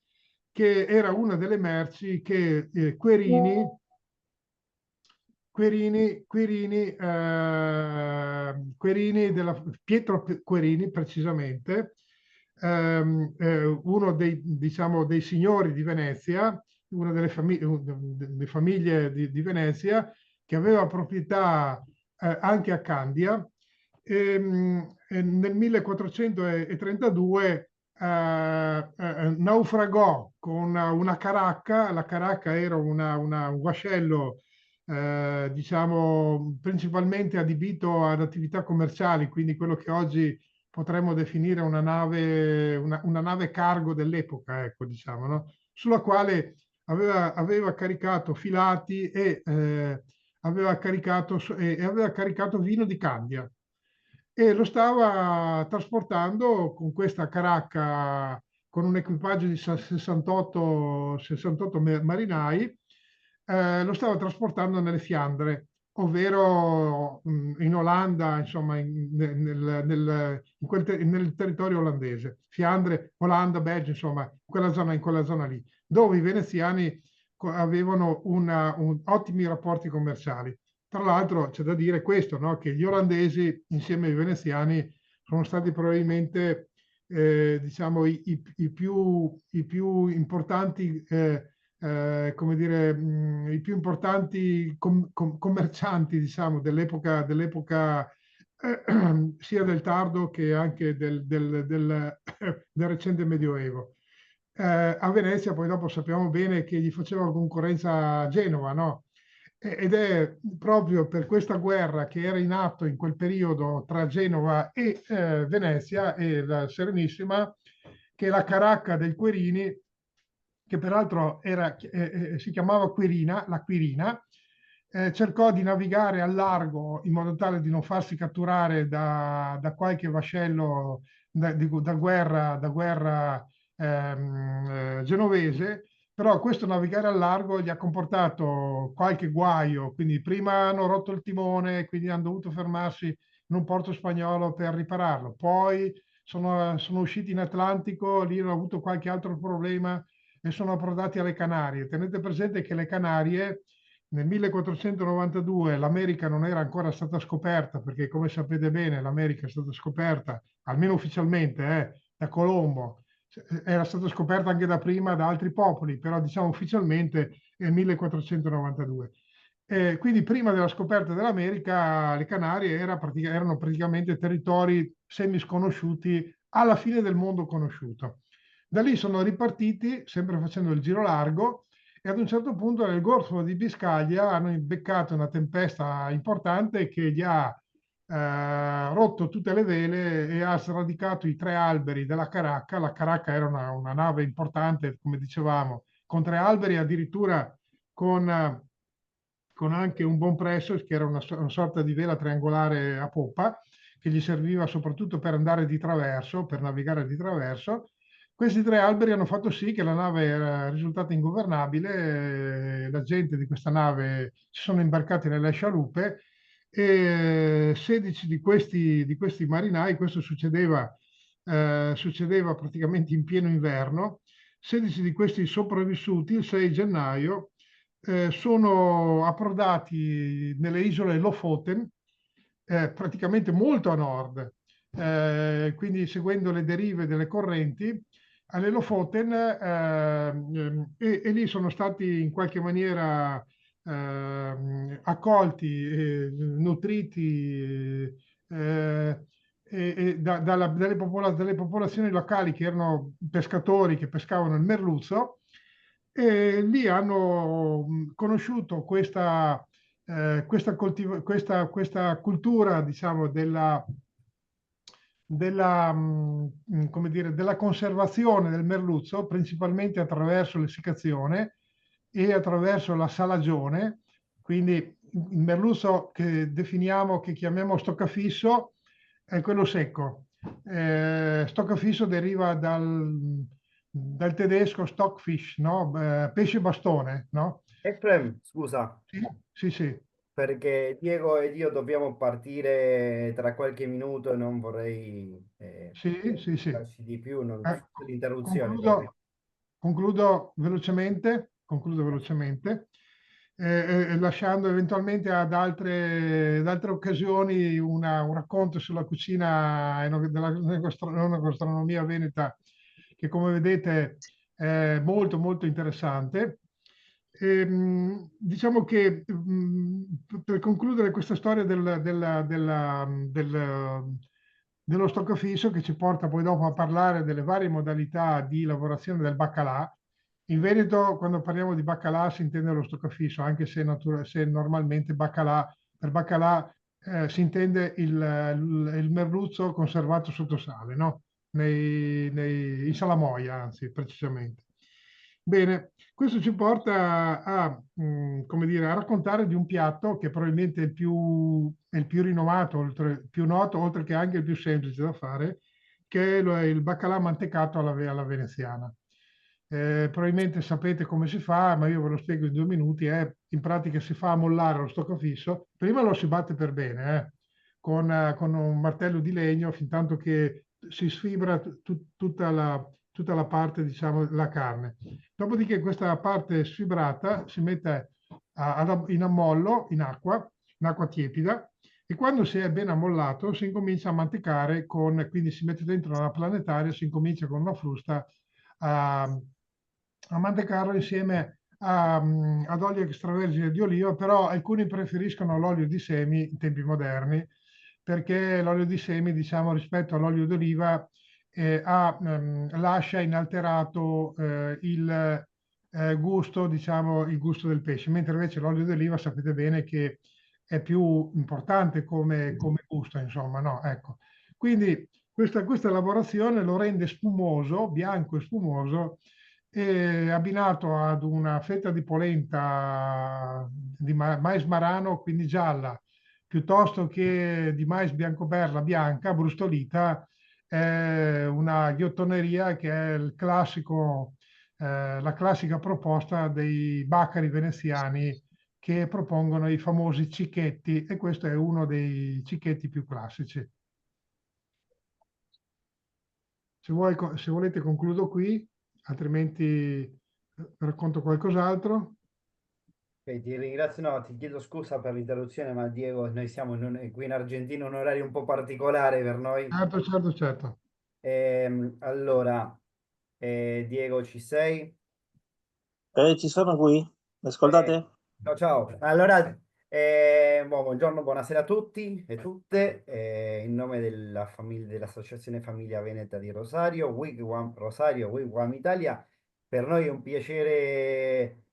che era una delle merci che Querini Pietro Querini, precisamente, uno dei, diciamo, dei signori di Venezia, una delle famiglie di Venezia, che aveva proprietà anche a Candia. E nel 1432 naufragò con una caracca. La caracca era un vascello, diciamo, principalmente adibito ad attività commerciali, quindi quello che oggi potremmo definire una nave cargo dell'epoca, ecco, diciamo, no? Sulla quale aveva caricato filati e aveva caricato vino di Candia e lo stava trasportando con questa caracca con un equipaggio di 68 marinai, lo stava trasportando nelle Fiandre, ovvero in Olanda, insomma, nel territorio olandese, Fiandre, Olanda, Belgio, insomma, in quella zona lì, dove i veneziani avevano ottimi rapporti commerciali. Tra l'altro c'è da dire questo, no? Che gli olandesi insieme ai veneziani sono stati probabilmente diciamo, i più importanti, come dire, i più importanti commercianti, diciamo, dell'epoca sia del tardo che anche del recente Medioevo. A Venezia poi dopo sappiamo bene che gli faceva concorrenza a Genova, no? Ed è proprio per questa guerra che era in atto in quel periodo tra Genova e Venezia e la Serenissima, che la caracca del Querini, che peraltro si chiamava Quirina, la Quirina, cercò di navigare al largo in modo tale di non farsi catturare da qualche vascello da guerra genovese, però questo navigare al largo gli ha comportato qualche guaio, quindi prima hanno rotto il timone, quindi hanno dovuto fermarsi in un porto spagnolo per ripararlo, poi sono usciti in Atlantico, lì hanno avuto qualche altro problema e sono approdati alle Canarie. Tenete presente che le Canarie nel 1492 l'America non era ancora stata scoperta, perché come sapete bene l'America è stata scoperta, almeno ufficialmente, da Colombo. Era stata scoperta anche da prima da altri popoli, però diciamo ufficialmente nel 1492. Quindi prima della scoperta dell'America le Canarie erano praticamente territori semisconosciuti alla fine del mondo conosciuto. Da lì sono ripartiti, sempre facendo il giro largo, e ad un certo punto nel Golfo di Biscaglia hanno beccato una tempesta importante che gli ha rotto tutte le vele e ha sradicato i tre alberi della caracca. La caracca era una nave importante, come dicevamo, con tre alberi, addirittura con anche un buon presso, che era una sorta di vela triangolare a poppa, che gli serviva soprattutto per andare di traverso, per navigare di traverso. Questi tre alberi hanno fatto sì che la nave era risultata ingovernabile, la gente di questa nave si sono imbarcati nelle scialuppe e 16 di questi marinai, questo succedeva praticamente in pieno inverno, 16 di questi sopravvissuti il 6 gennaio sono approdati nelle isole Lofoten, praticamente molto a nord, quindi seguendo le derive delle correnti, alle Lofoten, e lì sono stati in qualche maniera accolti, nutriti dalle popolazioni locali che erano pescatori che pescavano il merluzzo, e lì hanno conosciuto questa cultura, diciamo, come dire, della conservazione del merluzzo, principalmente attraverso l'essiccazione e attraverso la salagione. Quindi il merluzzo che definiamo, che chiamiamo stoccafisso, è quello secco. Stoccafisso deriva dal tedesco Stockfish, no? Pesce bastone, no? Efrem, scusa, Sì, sì, sì. perché Diego ed io dobbiamo partire tra qualche minuto e non vorrei Sì, sì, sì. darci di più, non l'interruzione proprio. Concludo, concludo velocemente, lasciando eventualmente ad altre occasioni un racconto sulla cucina della gastronomia veneta, che come vedete è molto molto interessante. Diciamo che per concludere questa storia dello stoccafisso, che ci porta poi dopo a parlare delle varie modalità di lavorazione del baccalà. In Veneto, quando parliamo di baccalà, si intende lo stoccafisso, anche se normalmente per baccalà si intende il merluzzo conservato sotto sale, no? In salamoia, anzi, precisamente. Bene, questo ci porta come dire, a raccontare di un piatto che probabilmente è il più rinomato, il più noto, oltre che anche il più semplice da fare, che è il baccalà mantecato alla veneziana. Probabilmente sapete come si fa, ma io ve lo spiego in 2 minuti. In pratica si fa mollare lo stoccafisso, prima lo si batte per bene, con un martello di legno, fin tanto che si sfibra tutta la parte, diciamo, la carne. Dopodiché questa parte sfibrata si mette in ammollo, in acqua tiepida, e quando si è ben ammollato si incomincia a mantecare quindi si mette dentro una planetaria, si incomincia con una frusta a, a mantecarlo insieme ad olio extravergine di oliva, però alcuni preferiscono l'olio di semi in tempi moderni, perché l'olio di semi, diciamo, rispetto all'olio d'oliva, lascia inalterato gusto, diciamo, il gusto del pesce, mentre invece l'olio d'oliva sapete bene che è più importante come gusto, insomma, no? Ecco. Quindi questa lavorazione lo rende spumoso, bianco e spumoso, e abbinato ad una fetta di polenta di mais marano, quindi gialla, piuttosto che di mais biancoperla bianca, brustolita, è una ghiottoneria che è la classica proposta dei baccari veneziani che propongono i famosi cicchetti, e questo è uno dei cicchetti più classici. Se volete concludo qui, altrimenti racconto qualcos'altro. Ok, ti ringrazio, no, ti chiedo scusa per l'interruzione, ma Diego, noi siamo qui in Argentina, un orario un po' particolare per noi. Certo, certo, certo. Allora, Diego, ci sei? Ci sono qui? Mi Eh, ascoltate? ciao, ciao. Allora, buongiorno, buonasera a tutti e tutte. In nome della dell'Associazione Famiglia Veneta di Rosario, Wigwam Rosario, Wigwam Italia, per noi è un piacere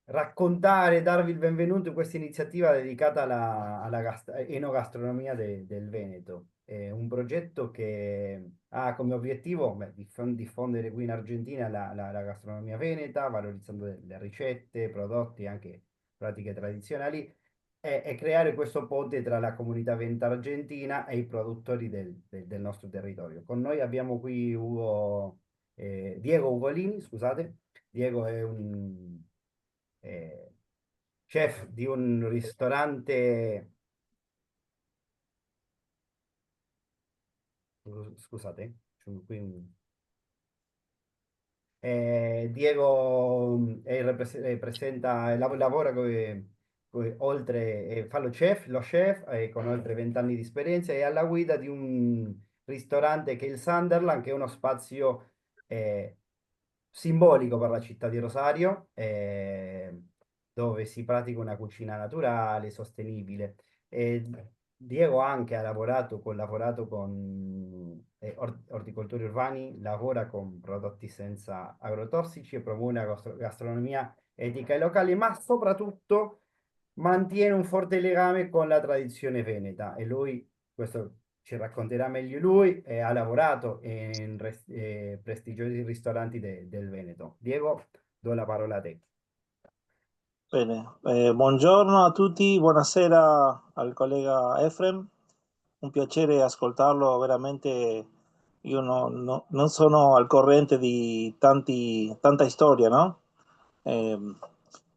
raccontare, darvi il benvenuto in questa iniziativa dedicata alla enogastronomia del Veneto. È un progetto che ha come obiettivo, beh, diffondere qui in Argentina la gastronomia veneta, valorizzando le ricette, prodotti e anche pratiche tradizionali, e creare questo ponte tra la comunità veneta argentina e i produttori del nostro territorio. Con noi abbiamo qui Diego Ugolini, scusate. Diego è un eh, chef di un ristorante, scusate, c'è qui Diego lavora fa lo chef con oltre 20 anni di esperienza e alla guida di un ristorante che è il Sunderland, che è uno spazio eh, simbolico per la città di Rosario, dove si pratica una cucina naturale, sostenibile. E Diego anche ha collaborato con orticoltori urbani, lavora con prodotti senza agrotossici e promuove una gastronomia etica e locale, ma soprattutto mantiene un forte legame con la tradizione veneta e lui, questo ci racconterà meglio lui, ha lavorato in prestigiosi ristoranti del Veneto. Diego, do la parola a te. Bene, buongiorno a tutti, buonasera al collega Efrem, un piacere ascoltarlo, veramente io non sono al corrente di tanta storia, no? Eh,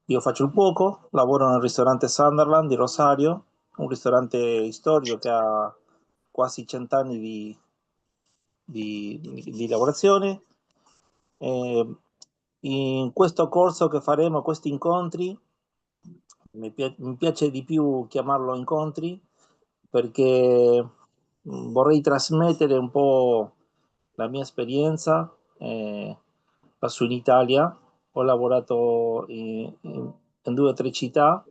io faccio il cuoco, lavoro nel ristorante Sunderland di Rosario, un ristorante storico che ha quasi 100 anni di lavorazione. Eh, In questo corso che faremo, questi incontri, mi piace di più chiamarlo incontri perché vorrei trasmettere un po' la mia esperienza. Passo in Italia, ho lavorato in due o tre città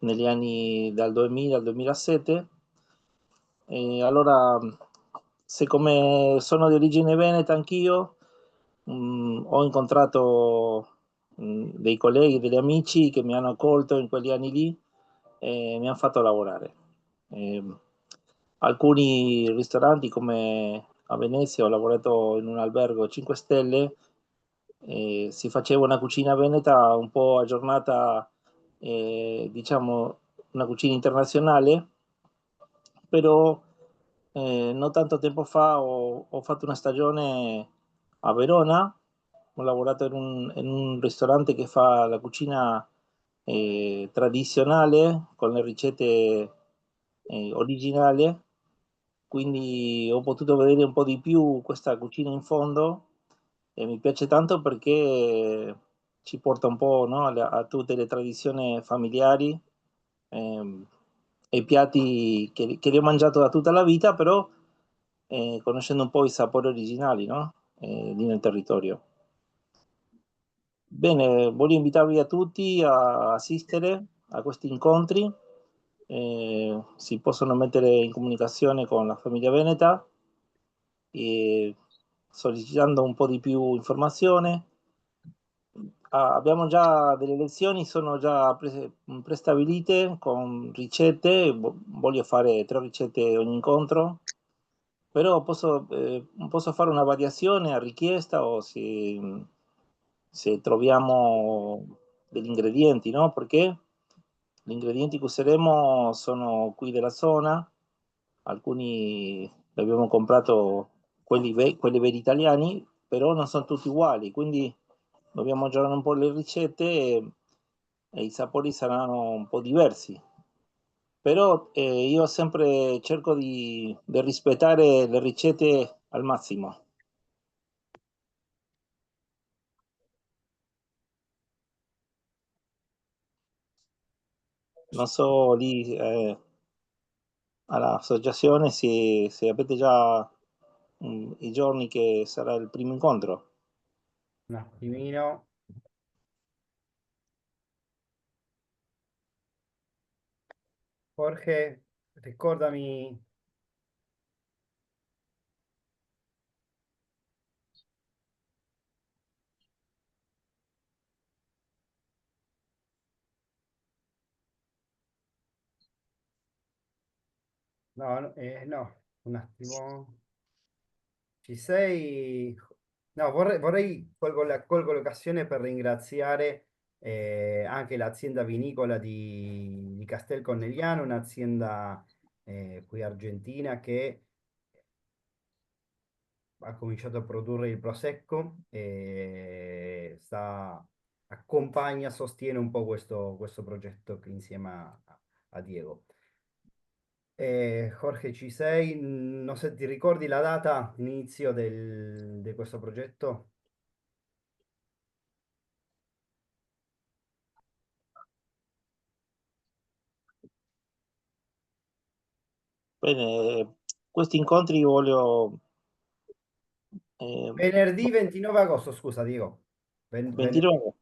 negli anni dal 2000 al 2007. E allora, siccome sono di origine veneta anch'io, ho incontrato dei colleghi, degli amici che mi hanno accolto in quegli anni lì e mi hanno fatto lavorare. Eh, Alcuni ristoranti, come a Venezia, ho lavorato in un albergo 5 stelle, si faceva una cucina veneta un po' aggiornata, diciamo una cucina internazionale, però non tanto tempo fa ho fatto una stagione a Verona, ho lavorato in un ristorante che fa la cucina tradizionale con le ricette originali, quindi ho potuto vedere un po' di più questa cucina in fondo e mi piace tanto perché ci porta un po', no, a tutte le tradizioni familiari ehm, e piatti che li ho mangiato da tutta la vita, però conoscendo un po' i sapori originali, no? Lì nel territorio. Bene, voglio invitarvi a tutti a assistere a questi incontri. Si possono mettere in comunicazione con la famiglia Veneta e sollecitando un po' di più informazione. Abbiamo già delle lezioni, sono già prestabilite con ricette, voglio fare 3 ricette ogni incontro, però posso fare una variazione a richiesta o se troviamo degli ingredienti, no? Perché gli ingredienti che useremo sono qui della zona, alcuni li abbiamo comprato quelli veri italiani, però non sono tutti uguali, quindi dobbiamo aggiornare un po' le ricette e i sapori saranno un po' diversi. Però io sempre cerco di rispettare le ricette al massimo. Non so lì all'associazione se avete già i giorni che sarà il primo incontro. Un attimino. Jorge, ricordami. No, no, no, un attimo. Ci sei? No, colgo l'occasione per ringraziare anche l'azienda vinicola di Castel Corneliano, un'azienda qui argentina che ha cominciato a produrre il Prosecco e accompagna, sostiene un po' questo progetto insieme a Diego. Jorge, ci sei? Non so se ti ricordi la data inizio di questo progetto? Bene, questi incontri voglio... Venerdì 29 agosto, scusa, Diego. 29?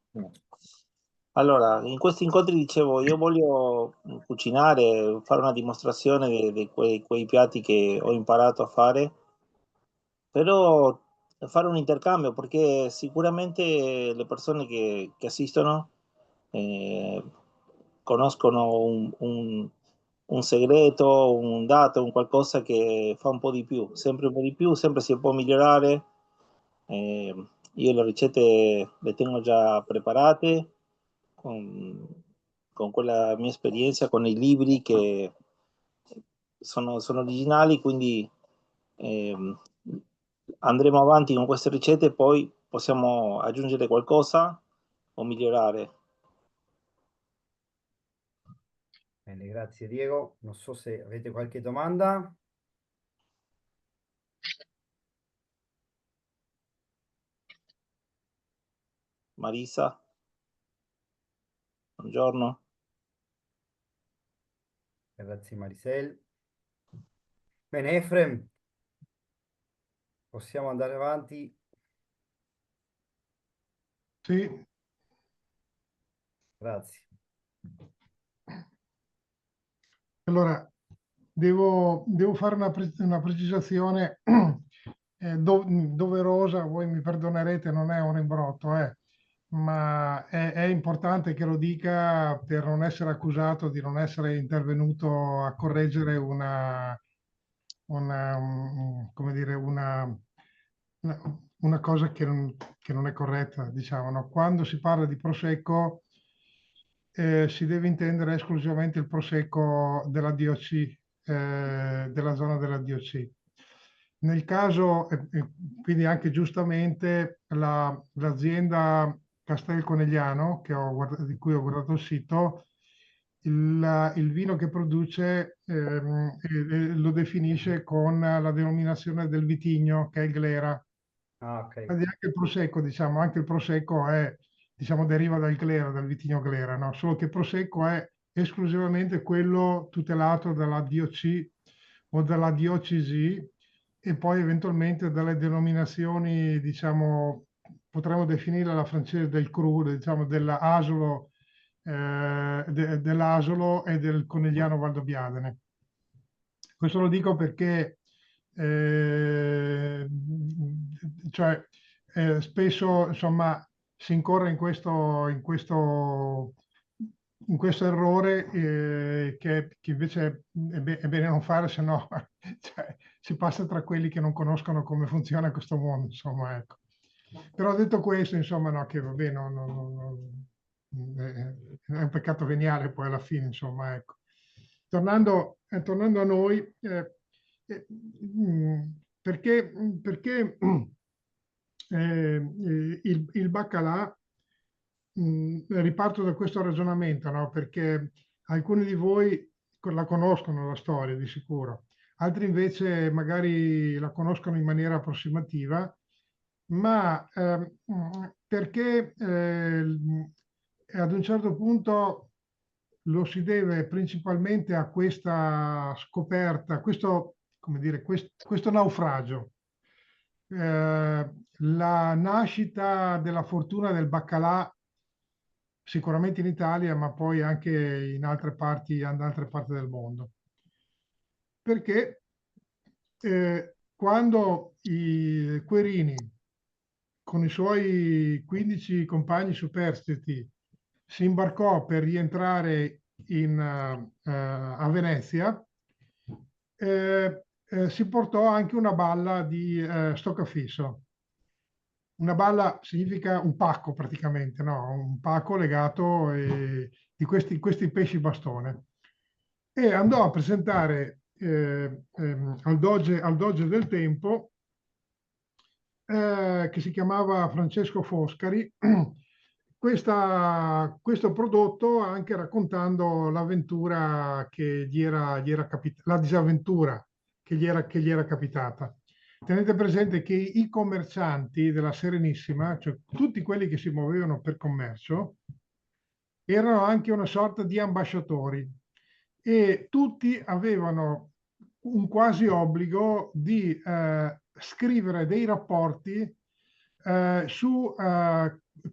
Allora, in questi incontri dicevo, io voglio cucinare, fare una dimostrazione di quei piatti che ho imparato a fare, però fare un intercambio, perché sicuramente le persone che assistono eh, conoscono un segreto, un dato, un qualcosa che fa un po' di più, sempre un po' di più, sempre si può migliorare. Eh, io le ricette le tengo già preparate con, con quella mia esperienza, con i libri che sono originali, quindi ehm, andremo avanti con queste ricette e poi possiamo aggiungere qualcosa o migliorare. Bene, grazie Diego. Non so se avete qualche domanda. Marisa, buongiorno. Grazie Marisel. Bene, Efrem, possiamo andare avanti. Sì, Grazie. allora devo fare una precisazione doverosa, voi mi perdonerete, non è un rimbrotto, ma è importante che lo dica per non essere accusato di non essere intervenuto a correggere come dire, una cosa che non è corretta, diciamo, no? Quando si parla di prosecco si deve intendere esclusivamente il prosecco della DOC, della zona della DOC. Nel caso, quindi anche giustamente, l'azienda Castel Conegliano, di cui ho guardato il sito, il vino che produce lo definisce con la denominazione del vitigno, che è il Glera. Ah, ok. Quindi anche il prosecco, diciamo, anche il prosecco è, diciamo, deriva dal Glera, dal vitigno Glera, no? Solo che il prosecco è esclusivamente quello tutelato dalla DOC o dalla diocesi e poi eventualmente dalle denominazioni, diciamo, potremmo definire la francese del cru, diciamo, dell'Asolo, dell'Asolo e del Conegliano Valdobbiadene. Questo lo dico perché eh, cioè, spesso insomma, si incorre in questo errore che invece è bene non fare, se no cioè, si passa tra quelli che non conoscono come funziona questo mondo. Insomma, ecco. Però detto questo, insomma, no, che vabbè, è un peccato veniale poi alla fine, insomma, ecco. Tornando a noi, perché il baccalà, riparto da questo ragionamento, no? Perché alcuni di voi la conoscono la storia di sicuro, altri invece magari la conoscono in maniera approssimativa, ma perché ad un certo punto lo si deve principalmente a questa scoperta, questo, come dire, questo naufragio. La nascita della fortuna del baccalà, sicuramente in Italia, ma poi anche in altre parti del mondo. Perché quando i Querini, con i suoi 15 compagni superstiti, si imbarcò per rientrare a Venezia, si portò anche una balla di stoccafisso. Una balla significa un pacco praticamente, no? Un pacco legato di questi pesci bastone. E andò a presentare al Doge del tempo, che si chiamava Francesco Foscari, questo prodotto, anche raccontando l'avventura che la disavventura che gli era capitata. Tenete presente che i commercianti della Serenissima, cioè tutti quelli che si muovevano per commercio, erano anche una sorta di ambasciatori e tutti avevano un quasi obbligo di scrivere dei rapporti su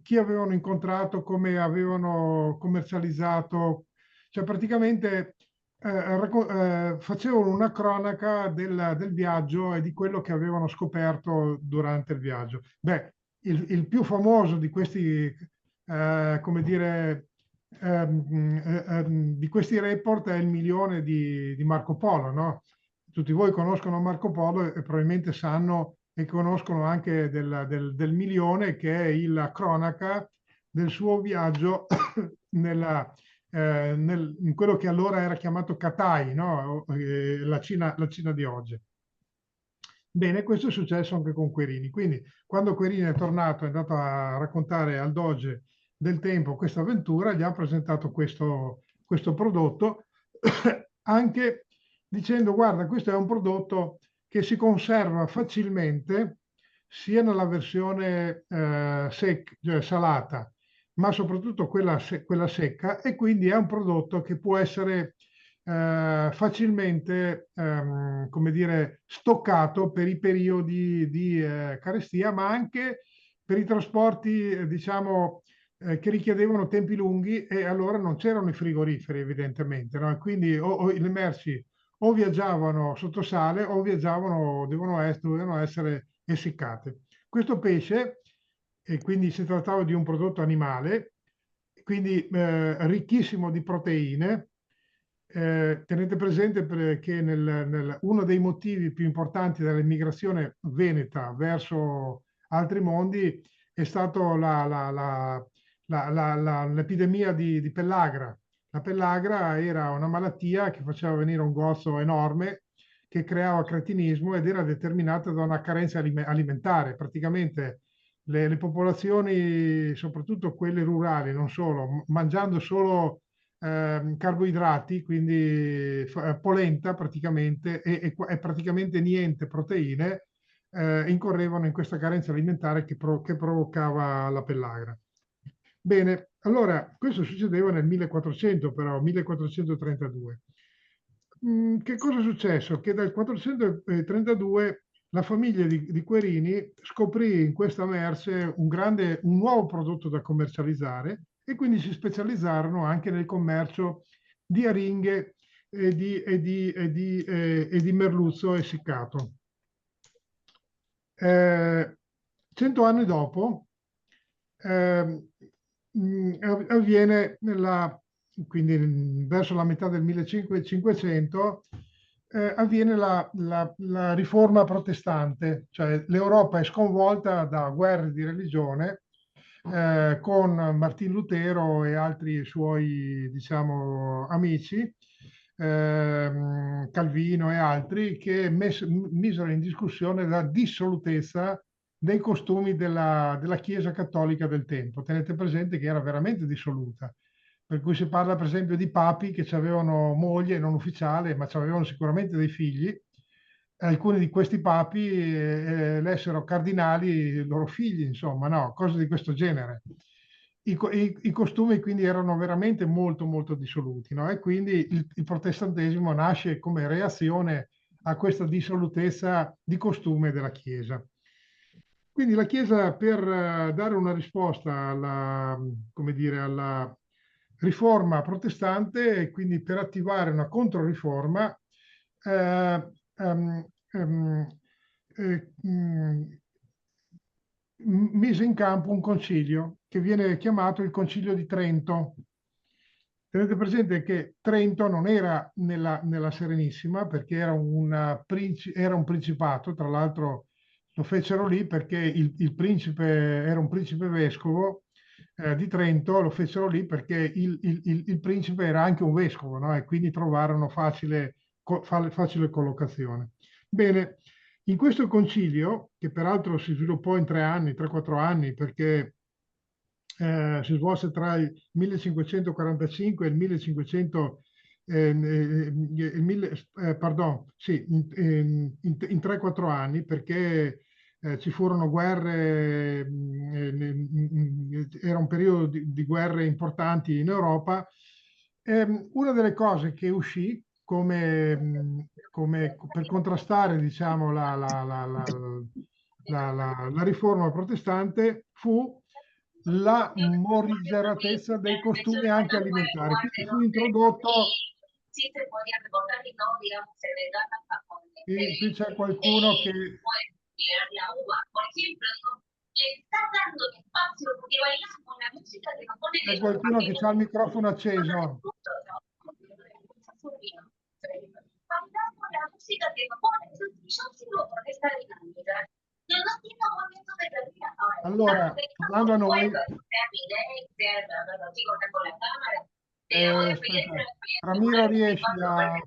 chi avevano incontrato, come avevano commercializzato, cioè praticamente facevano una cronaca del viaggio e di quello che avevano scoperto durante il viaggio. Beh, il più famoso di questi, come dire, di questi report è il milione di Marco Polo, no? Tutti voi conoscono Marco Polo e probabilmente sanno e conoscono anche del milione, che è la cronaca del suo viaggio in quello che allora era chiamato Katai, no? La Cina di oggi. Bene, questo è successo anche con Querini. Quindi, quando Querini è tornato, è andato a raccontare al Doge del tempo questa avventura, gli ha presentato questo prodotto, anche dicendo: guarda, questo è un prodotto che si conserva facilmente sia nella versione cioè salata, ma soprattutto quella secca, e quindi è un prodotto che può essere facilmente, come dire, stoccato per i periodi di carestia, ma anche per i trasporti, diciamo, che richiedevano tempi lunghi, e allora non c'erano i frigoriferi, evidentemente, no? E quindi o le merci o viaggiavano sotto sale o dovevano essere essiccate. Questo pesce, e quindi si trattava di un prodotto animale, quindi ricchissimo di proteine. Tenete presente che uno dei motivi più importanti dell'immigrazione veneta verso altri mondi è stato l'epidemia di pellagra. La pellagra era una malattia che faceva venire un gozzo enorme, che creava cretinismo ed era determinata da una carenza alimentare. Praticamente le popolazioni, soprattutto quelle rurali, non solo, mangiando solo carboidrati, quindi polenta praticamente, e praticamente niente proteine, incorrevano in questa carenza alimentare che provocava la pellagra. Bene, allora questo succedeva nel 1400, però 1432. Che cosa è successo? Che dal 432 la famiglia di Querini scoprì in questa merce un nuovo prodotto da commercializzare, e quindi si specializzarono anche nel commercio di aringhe e di merluzzo essiccato. 100 anni dopo avviene quindi verso la metà del 1500, avviene la riforma protestante, cioè l'Europa è sconvolta da guerre di religione, con Martin Lutero e altri suoi, diciamo, amici, Calvino e altri, che misero in discussione la dissolutezza dei costumi della Chiesa cattolica del tempo. Tenete presente che era veramente dissoluta, per cui si parla per esempio di papi che avevano moglie non ufficiale, ma avevano sicuramente dei figli. Alcuni di questi papi lessero cardinali i loro figli, insomma, no, cose di questo genere. I costumi quindi erano veramente molto, molto dissoluti, no? E quindi il protestantesimo nasce come reazione a questa dissolutezza di costume della Chiesa. Quindi la Chiesa, per dare una risposta come dire, alla riforma protestante, e quindi per attivare una controriforma, eh, ehm, ehm, mise in campo un concilio che viene chiamato il Concilio di Trento. Tenete presente che Trento non era nella Serenissima, perché era un principato. Tra l'altro lo fecero lì perché il principe era un principe vescovo di Trento. Lo fecero lì perché il principe era anche un vescovo, no? E quindi trovarono facile collocazione. Bene, in questo concilio, che peraltro si sviluppò in 3-4 anni, perché si svolse tra il 1545 e il 1500, pardon, sì, in 3-4 anni, perché ci furono guerre, era un periodo di guerre importanti in Europa. Una delle cose che uscì per contrastare, diciamo, la riforma protestante fu la morigeratezza dei costumi anche alimentari. Quindi fu introdotto, qui c'è qualcuno che... C'è qualcuno che ha il microfono acceso. Allora, tornando a noi, Ramiro, riesci a silenziare?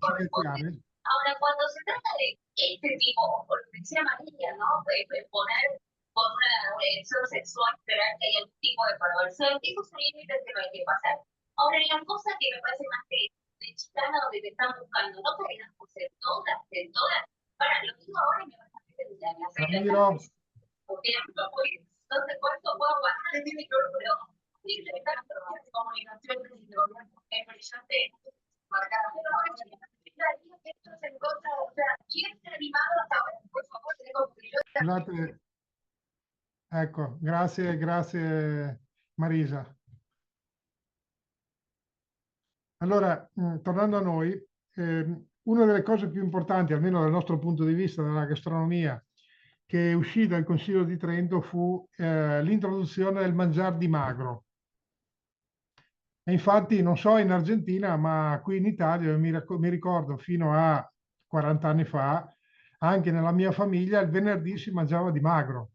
Ahora, cuando se trata de este tipo, por lo que decía María, ¿no? Poner por una elección sexual, esperar que haya algún tipo de perversión, esos son límites que no hay que pasar. Ahora, la cosa que me parece más que de chicana donde te están buscando, no querés hacer todas, para, lo digo ahora y me vas a hacer de la Ramiro. Porque no sé cuánto puedo bajar de mi micrófono. Y le están comunicación brillante, marcada. Scusate, ecco, grazie Marisa. Allora, tornando a noi, una delle cose più importanti, almeno dal nostro punto di vista della gastronomia, che uscì dal Consiglio di Trento fu l'introduzione del mangiar di magro. E infatti, non so in Argentina, ma qui in Italia mi ricordo fino a 40 anni fa, anche nella mia famiglia, il venerdì si mangiava di magro.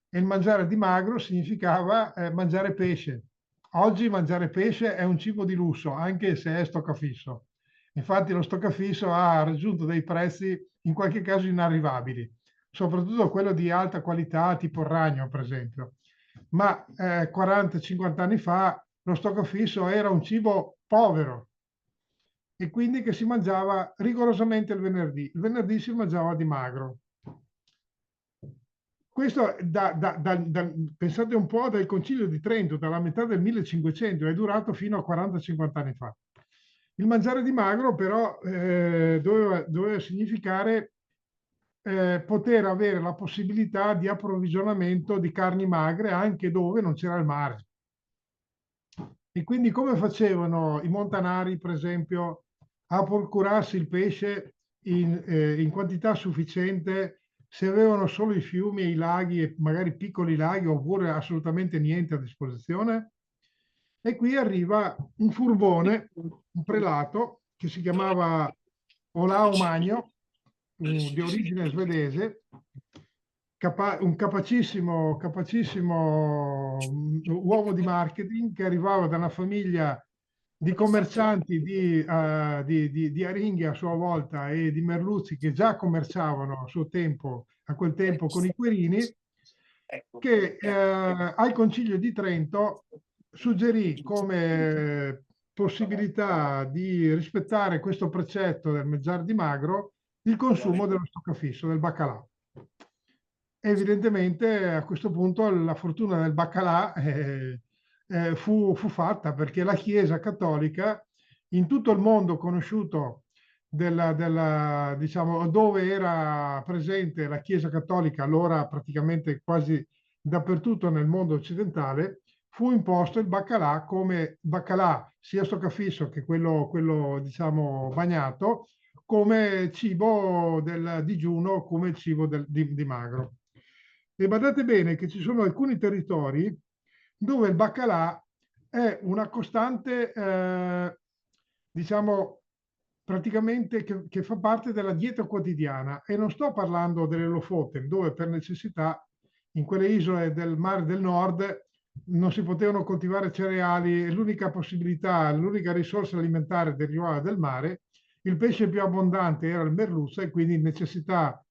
E il mangiare di magro significava mangiare pesce. Oggi mangiare pesce è un cibo di lusso, anche se è stoccafisso. Infatti lo stoccafisso ha raggiunto dei prezzi in qualche caso inarrivabili, soprattutto quello di alta qualità, tipo il ragno, per esempio. Ma 40-50 anni fa lo stoccafisso era un cibo povero e quindi che si mangiava rigorosamente il venerdì. Il venerdì si mangiava di magro. Questo, pensate un po' dal Concilio di Trento, dalla metà del 1500, è durato fino a 40-50 anni fa. Il mangiare di magro però doveva significare poter avere la possibilità di approvvigionamento di carni magre anche dove non c'era il mare. E quindi come facevano i montanari, per esempio, a procurarsi il pesce in quantità sufficiente se avevano solo i fiumi e i laghi e magari piccoli laghi oppure assolutamente niente a disposizione? E qui arriva un furbone, un prelato che si chiamava Olao Magno, di origine svedese, un capacissimo uomo di marketing che arrivava da una famiglia di commercianti di aringhe a sua volta e di merluzzi che già commerciavano a quel tempo con i Querini, che al Concilio di Trento suggerì come possibilità di rispettare questo precetto del mangiare di magro il consumo dello stoccafisso, del baccalà. Evidentemente a questo punto la fortuna del baccalà fu fatta, perché la Chiesa cattolica in tutto il mondo conosciuto diciamo, dove era presente la Chiesa cattolica, allora praticamente quasi dappertutto nel mondo occidentale, fu imposto il baccalà come baccalà sia stoccafisso che quello diciamo bagnato, come cibo del digiuno, come cibo di magro. E badate bene che ci sono alcuni territori dove il baccalà è una costante, diciamo, praticamente che fa parte della dieta quotidiana. E non sto parlando delle Lofoten, dove per necessità in quelle isole del Mare del Nord non si potevano coltivare cereali e l'unica possibilità, l'unica risorsa alimentare derivava dal mare. Il pesce più abbondante era il merluzzo e quindi di necessità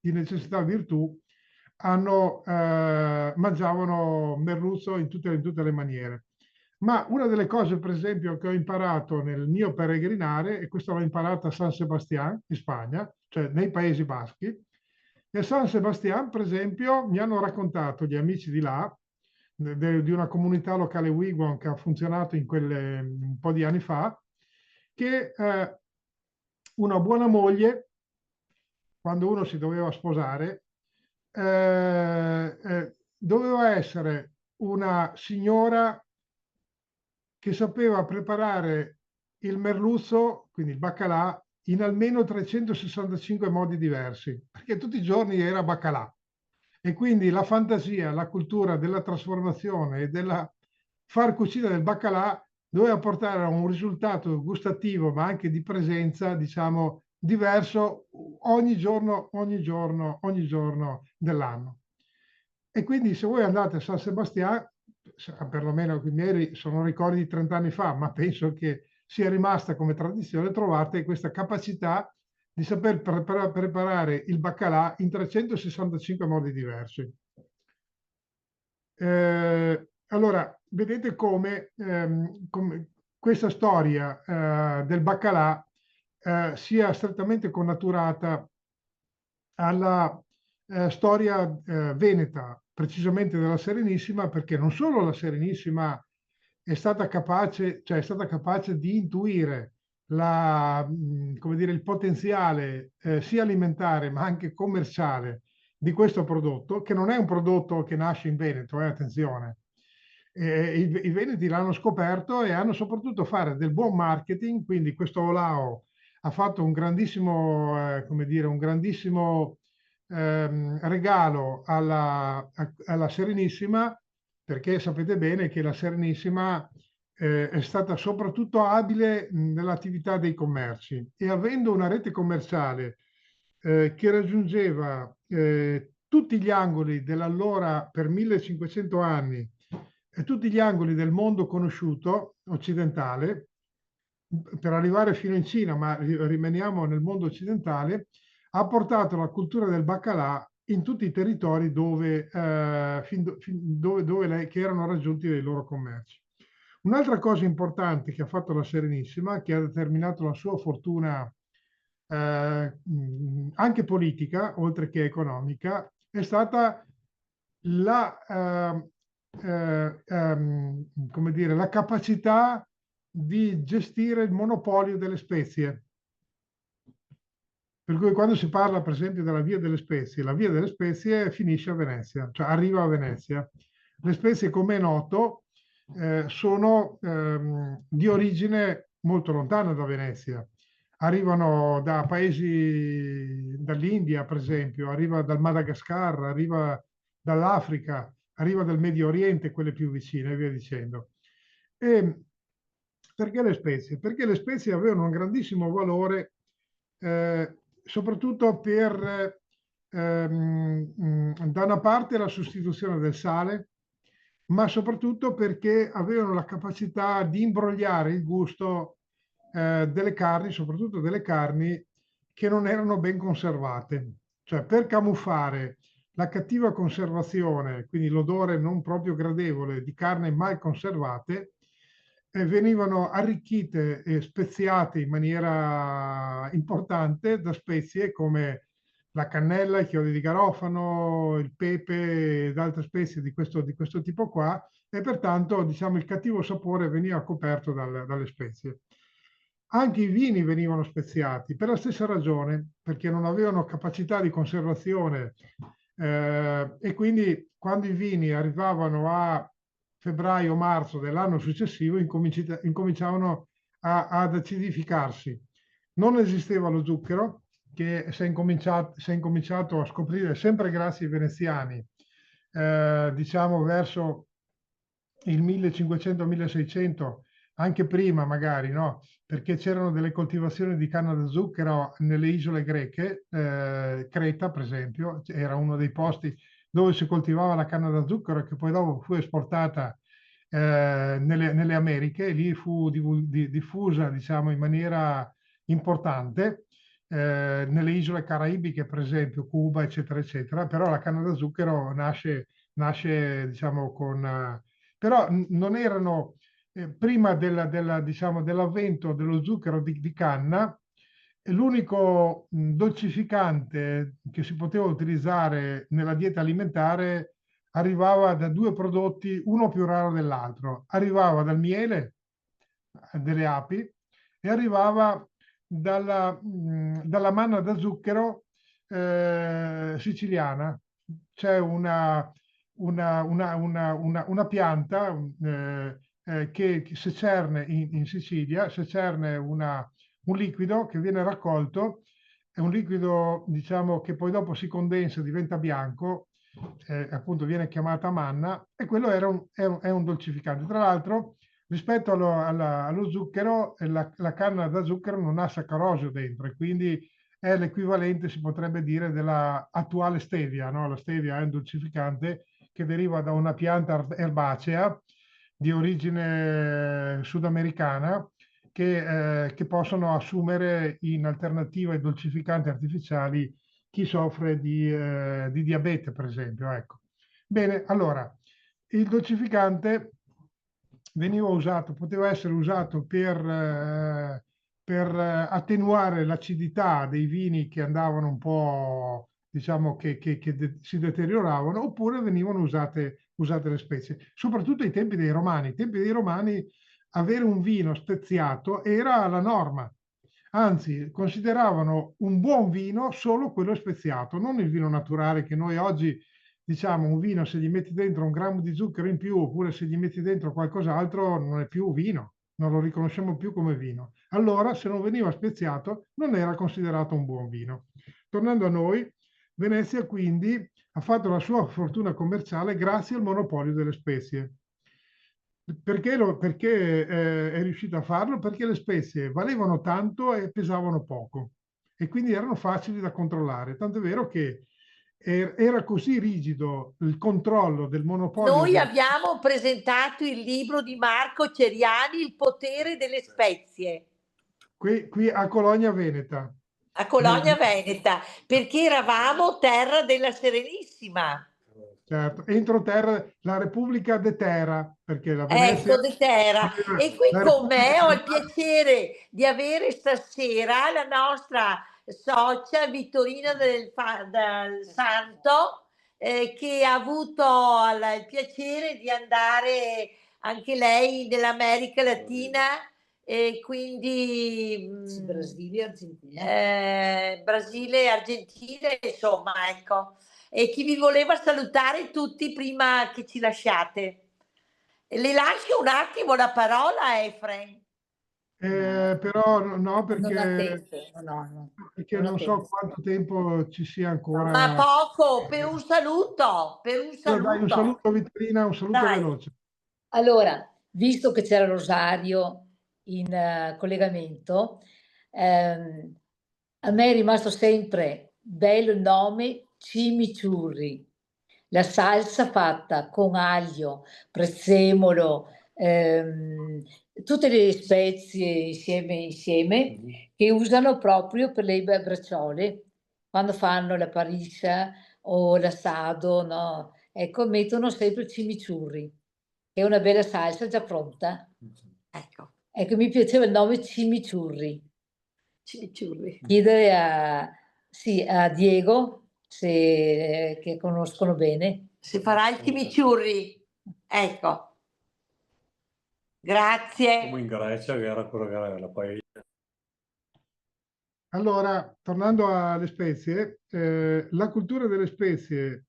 virtù mangiavano merluzzo in tutte le maniere. Ma una delle cose, per esempio, che ho imparato nel mio peregrinare, e questo l'ho imparato a San Sebastián, in Spagna, cioè nei Paesi Baschi, e a San Sebastián, per esempio, mi hanno raccontato gli amici di là, di una comunità locale Wigwam che ha funzionato un po' di anni fa, che una buona moglie, quando uno si doveva sposare, doveva essere una signora che sapeva preparare il merluzzo, quindi il baccalà, in almeno 365 modi diversi, perché tutti i giorni era baccalà. E quindi la fantasia, la cultura della trasformazione e della far cucina del baccalà doveva portare a un risultato gustativo, ma anche di presenza, diciamo, diverso ogni giorno dell'anno. E quindi se voi andate a San Sebastiano, perlomeno i miei sono ricordi di 30 anni fa, ma penso che sia rimasta come tradizione, trovate questa capacità di saper preparare il baccalà in 365 modi diversi. Allora, vedete come questa storia del baccalà sia strettamente connaturata alla storia veneta, precisamente della Serenissima, perché non solo la Serenissima è stata capace, cioè è stata capace di intuire come dire, il potenziale sia alimentare ma anche commerciale di questo prodotto, che non è un prodotto che nasce in Veneto, attenzione. I veneti l'hanno scoperto e hanno soprattutto fare del buon marketing, quindi questo Olao ha fatto un grandissimo, come dire, un grandissimo regalo alla Serenissima, perché sapete bene che la Serenissima è stata soprattutto abile nell'attività dei commerci e avendo una rete commerciale che raggiungeva tutti gli angoli dell'allora per 1500 anni e tutti gli angoli del mondo conosciuto occidentale, per arrivare fino in Cina, ma rimaniamo nel mondo occidentale, ha portato la cultura del baccalà in tutti i territori dove che erano raggiunti dai loro commerci. Un'altra cosa importante che ha fatto la Serenissima, che ha determinato la sua fortuna anche politica, oltre che economica, è stata come dire, la capacità di gestire il monopolio delle spezie. Per cui quando si parla, per esempio, della via delle spezie, la via delle spezie finisce a Venezia, cioè arriva a Venezia. Le spezie, come è noto, sono di origine molto lontana da Venezia. Arrivano da paesi, dall'India, per esempio, arriva dal Madagascar, arriva dall'Africa, arriva dal Medio Oriente, quelle più vicine, e via dicendo. E perché le spezie? Perché le spezie avevano un grandissimo valore soprattutto per da una parte la sostituzione del sale, ma soprattutto perché avevano la capacità di imbrogliare il gusto delle carni, soprattutto delle carni che non erano ben conservate. Cioè per camuffare la cattiva conservazione, quindi l'odore non proprio gradevole di carni mal conservate, venivano arricchite e speziate in maniera importante da spezie come la cannella, i chiodi di garofano, il pepe ed altre spezie di questo tipo qua, e pertanto diciamo, il cattivo sapore veniva coperto dalle spezie. Anche i vini venivano speziati per la stessa ragione, perché non avevano capacità di conservazione e quindi quando i vini arrivavano a febbraio-marzo dell'anno successivo incominciavano ad acidificarsi. Non esisteva lo zucchero, che si è incominciato a scoprire sempre grazie ai veneziani, diciamo verso il 1500-1600, anche prima magari, no? Perché c'erano delle coltivazioni di canna da zucchero nelle isole greche, Creta per esempio, era uno dei posti dove si coltivava la canna da zucchero che poi dopo fu esportata nelle Americhe e lì fu diffusa diciamo, in maniera importante nelle isole caraibiche per esempio, Cuba eccetera eccetera, però la canna da zucchero nasce diciamo con... però non erano prima diciamo, dell'avvento dello zucchero di canna, l'unico dolcificante che si poteva utilizzare nella dieta alimentare arrivava da due prodotti, uno più raro dell'altro. Arrivava dal miele delle api e arrivava dalla manna da zucchero siciliana. C'è una pianta che secerne in Sicilia, secerne un liquido che viene raccolto, è un liquido, diciamo, che poi dopo si condensa, diventa bianco, appunto viene chiamata manna, e quello è un dolcificante. Tra l'altro, rispetto allo zucchero, la canna da zucchero non ha saccarosio dentro, e quindi è l'equivalente, si potrebbe dire, della attuale stevia, no? La stevia è un dolcificante che deriva da una pianta erbacea di origine sudamericana, che possono assumere in alternativa ai dolcificanti artificiali chi soffre di diabete, per esempio. Ecco. Bene, allora, il dolcificante veniva usato, poteva essere usato per attenuare l'acidità dei vini che andavano un po', diciamo, che si deterioravano, oppure venivano usate le spezie, soprattutto ai tempi dei Romani. Ai tempi dei Romani avere un vino speziato era la norma. Anzi, consideravano un buon vino solo quello speziato, non il vino naturale che noi oggi diciamo un vino, se gli metti dentro un grammo di zucchero in più oppure se gli metti dentro qualcos'altro, non è più vino, non lo riconosciamo più come vino. Allora, se non veniva speziato, non era considerato un buon vino. Tornando a noi, Venezia quindi ha fatto la sua fortuna commerciale grazie al monopolio delle spezie. Perché è riuscito a farlo? Perché le spezie valevano tanto e pesavano poco, e quindi erano facili da controllare. Tanto è vero che era così rigido il controllo del monopolio. Noi abbiamo presentato il libro di Marco Ceriani, Il potere delle spezie. Qui a Cologna Veneta. A Cologna Veneta, perché eravamo terra della Serenissima. Certo, entroterra, la Repubblica de Terra, perché la Venezia... Ecco, de Terra. E qui con me ho il piacere di avere stasera la nostra socia Vittorina del Santo, che ha avuto il piacere di andare anche lei nell'America Latina, e quindi Brasile e Argentina. Brasile e Argentina, insomma, ecco. E chi vi voleva salutare tutti prima che ci lasciate. Le lascio un attimo la parola, Efrain. Però no, perché Non ha tempo, no. perché non so quanto tempo ci sia ancora. Ma poco, per un saluto, Dai, un saluto Vittorina, un saluto veloce. Allora, visto che c'era Rosario in collegamento, a me è rimasto sempre bello il nome Chimichurri, la salsa fatta con aglio, prezzemolo, tutte le spezie insieme che usano proprio per le braciole quando fanno la pariscia o l'assado, no? Ecco, mettono sempre chimichurri, che è una bella salsa già pronta. Ecco, mi piaceva il nome chimichurri. Chiedere a Diego che conoscono bene. Si farà il chimichurri. Ecco. Grazie. Come in Grecia, che era quello che era la paella. Allora, tornando alle spezie, la cultura delle spezie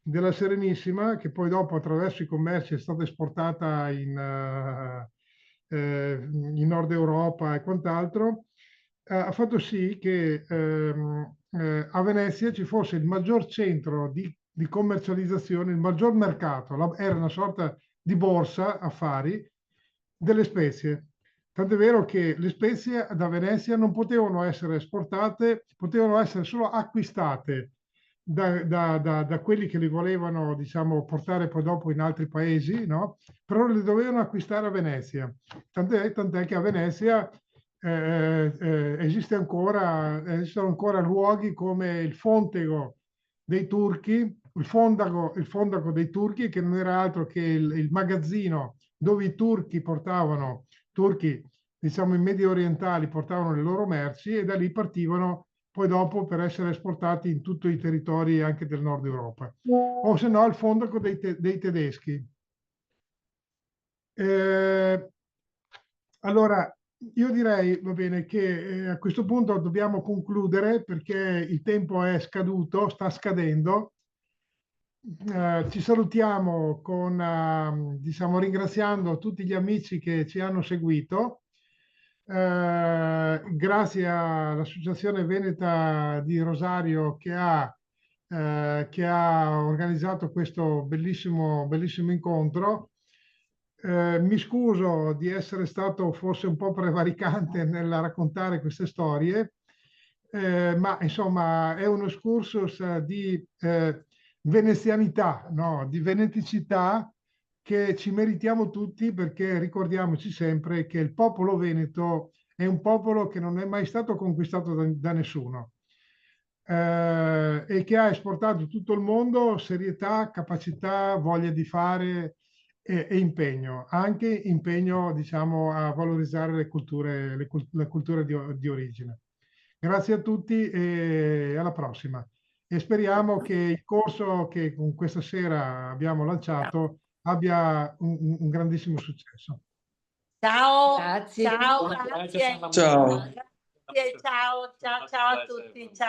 della Serenissima, che poi dopo attraverso i commerci è stata esportata in Nord Europa e quant'altro, ha fatto sì che a Venezia ci fosse il maggior centro di commercializzazione, il maggior mercato, era una sorta di borsa affari delle spezie. Tant'è vero che le spezie da Venezia non potevano essere esportate, potevano essere solo acquistate da quelli che li volevano, diciamo, portare poi dopo in altri paesi, no? Però le dovevano acquistare a Venezia. Tant'è che a Venezia esistono ancora luoghi come il Fontego dei Turchi, il Fondaco dei Turchi, che non era altro che il magazzino dove i turchi diciamo i medio orientali portavano le loro merci, e da lì partivano poi dopo per essere esportati in tutti i territori anche del nord Europa. O se no il Fondaco dei tedeschi. Allora, io direi, va bene, che a questo punto dobbiamo concludere perché il tempo è scaduto, sta scadendo. Ci salutiamo con, diciamo, ringraziando tutti gli amici che ci hanno seguito. Grazie all'Associazione Veneta di Rosario che ha organizzato questo bellissimo incontro. Mi scuso di essere stato forse un po' prevaricante nel raccontare queste storie, ma insomma è uno excursus di venezianità, no? Di veneticità che ci meritiamo tutti, perché ricordiamoci sempre che il popolo veneto è un popolo che non è mai stato conquistato da nessuno, e che ha esportato in tutto il mondo serietà, capacità, voglia di fare e impegno, anche impegno, diciamo, a valorizzare le culture di origine. Grazie a tutti e alla prossima. E speriamo che il corso che con questa sera abbiamo lanciato abbia un grandissimo successo. Ciao, Grazie. ciao, grazie. Ciao. Grazie, ciao a tutti. Ciao.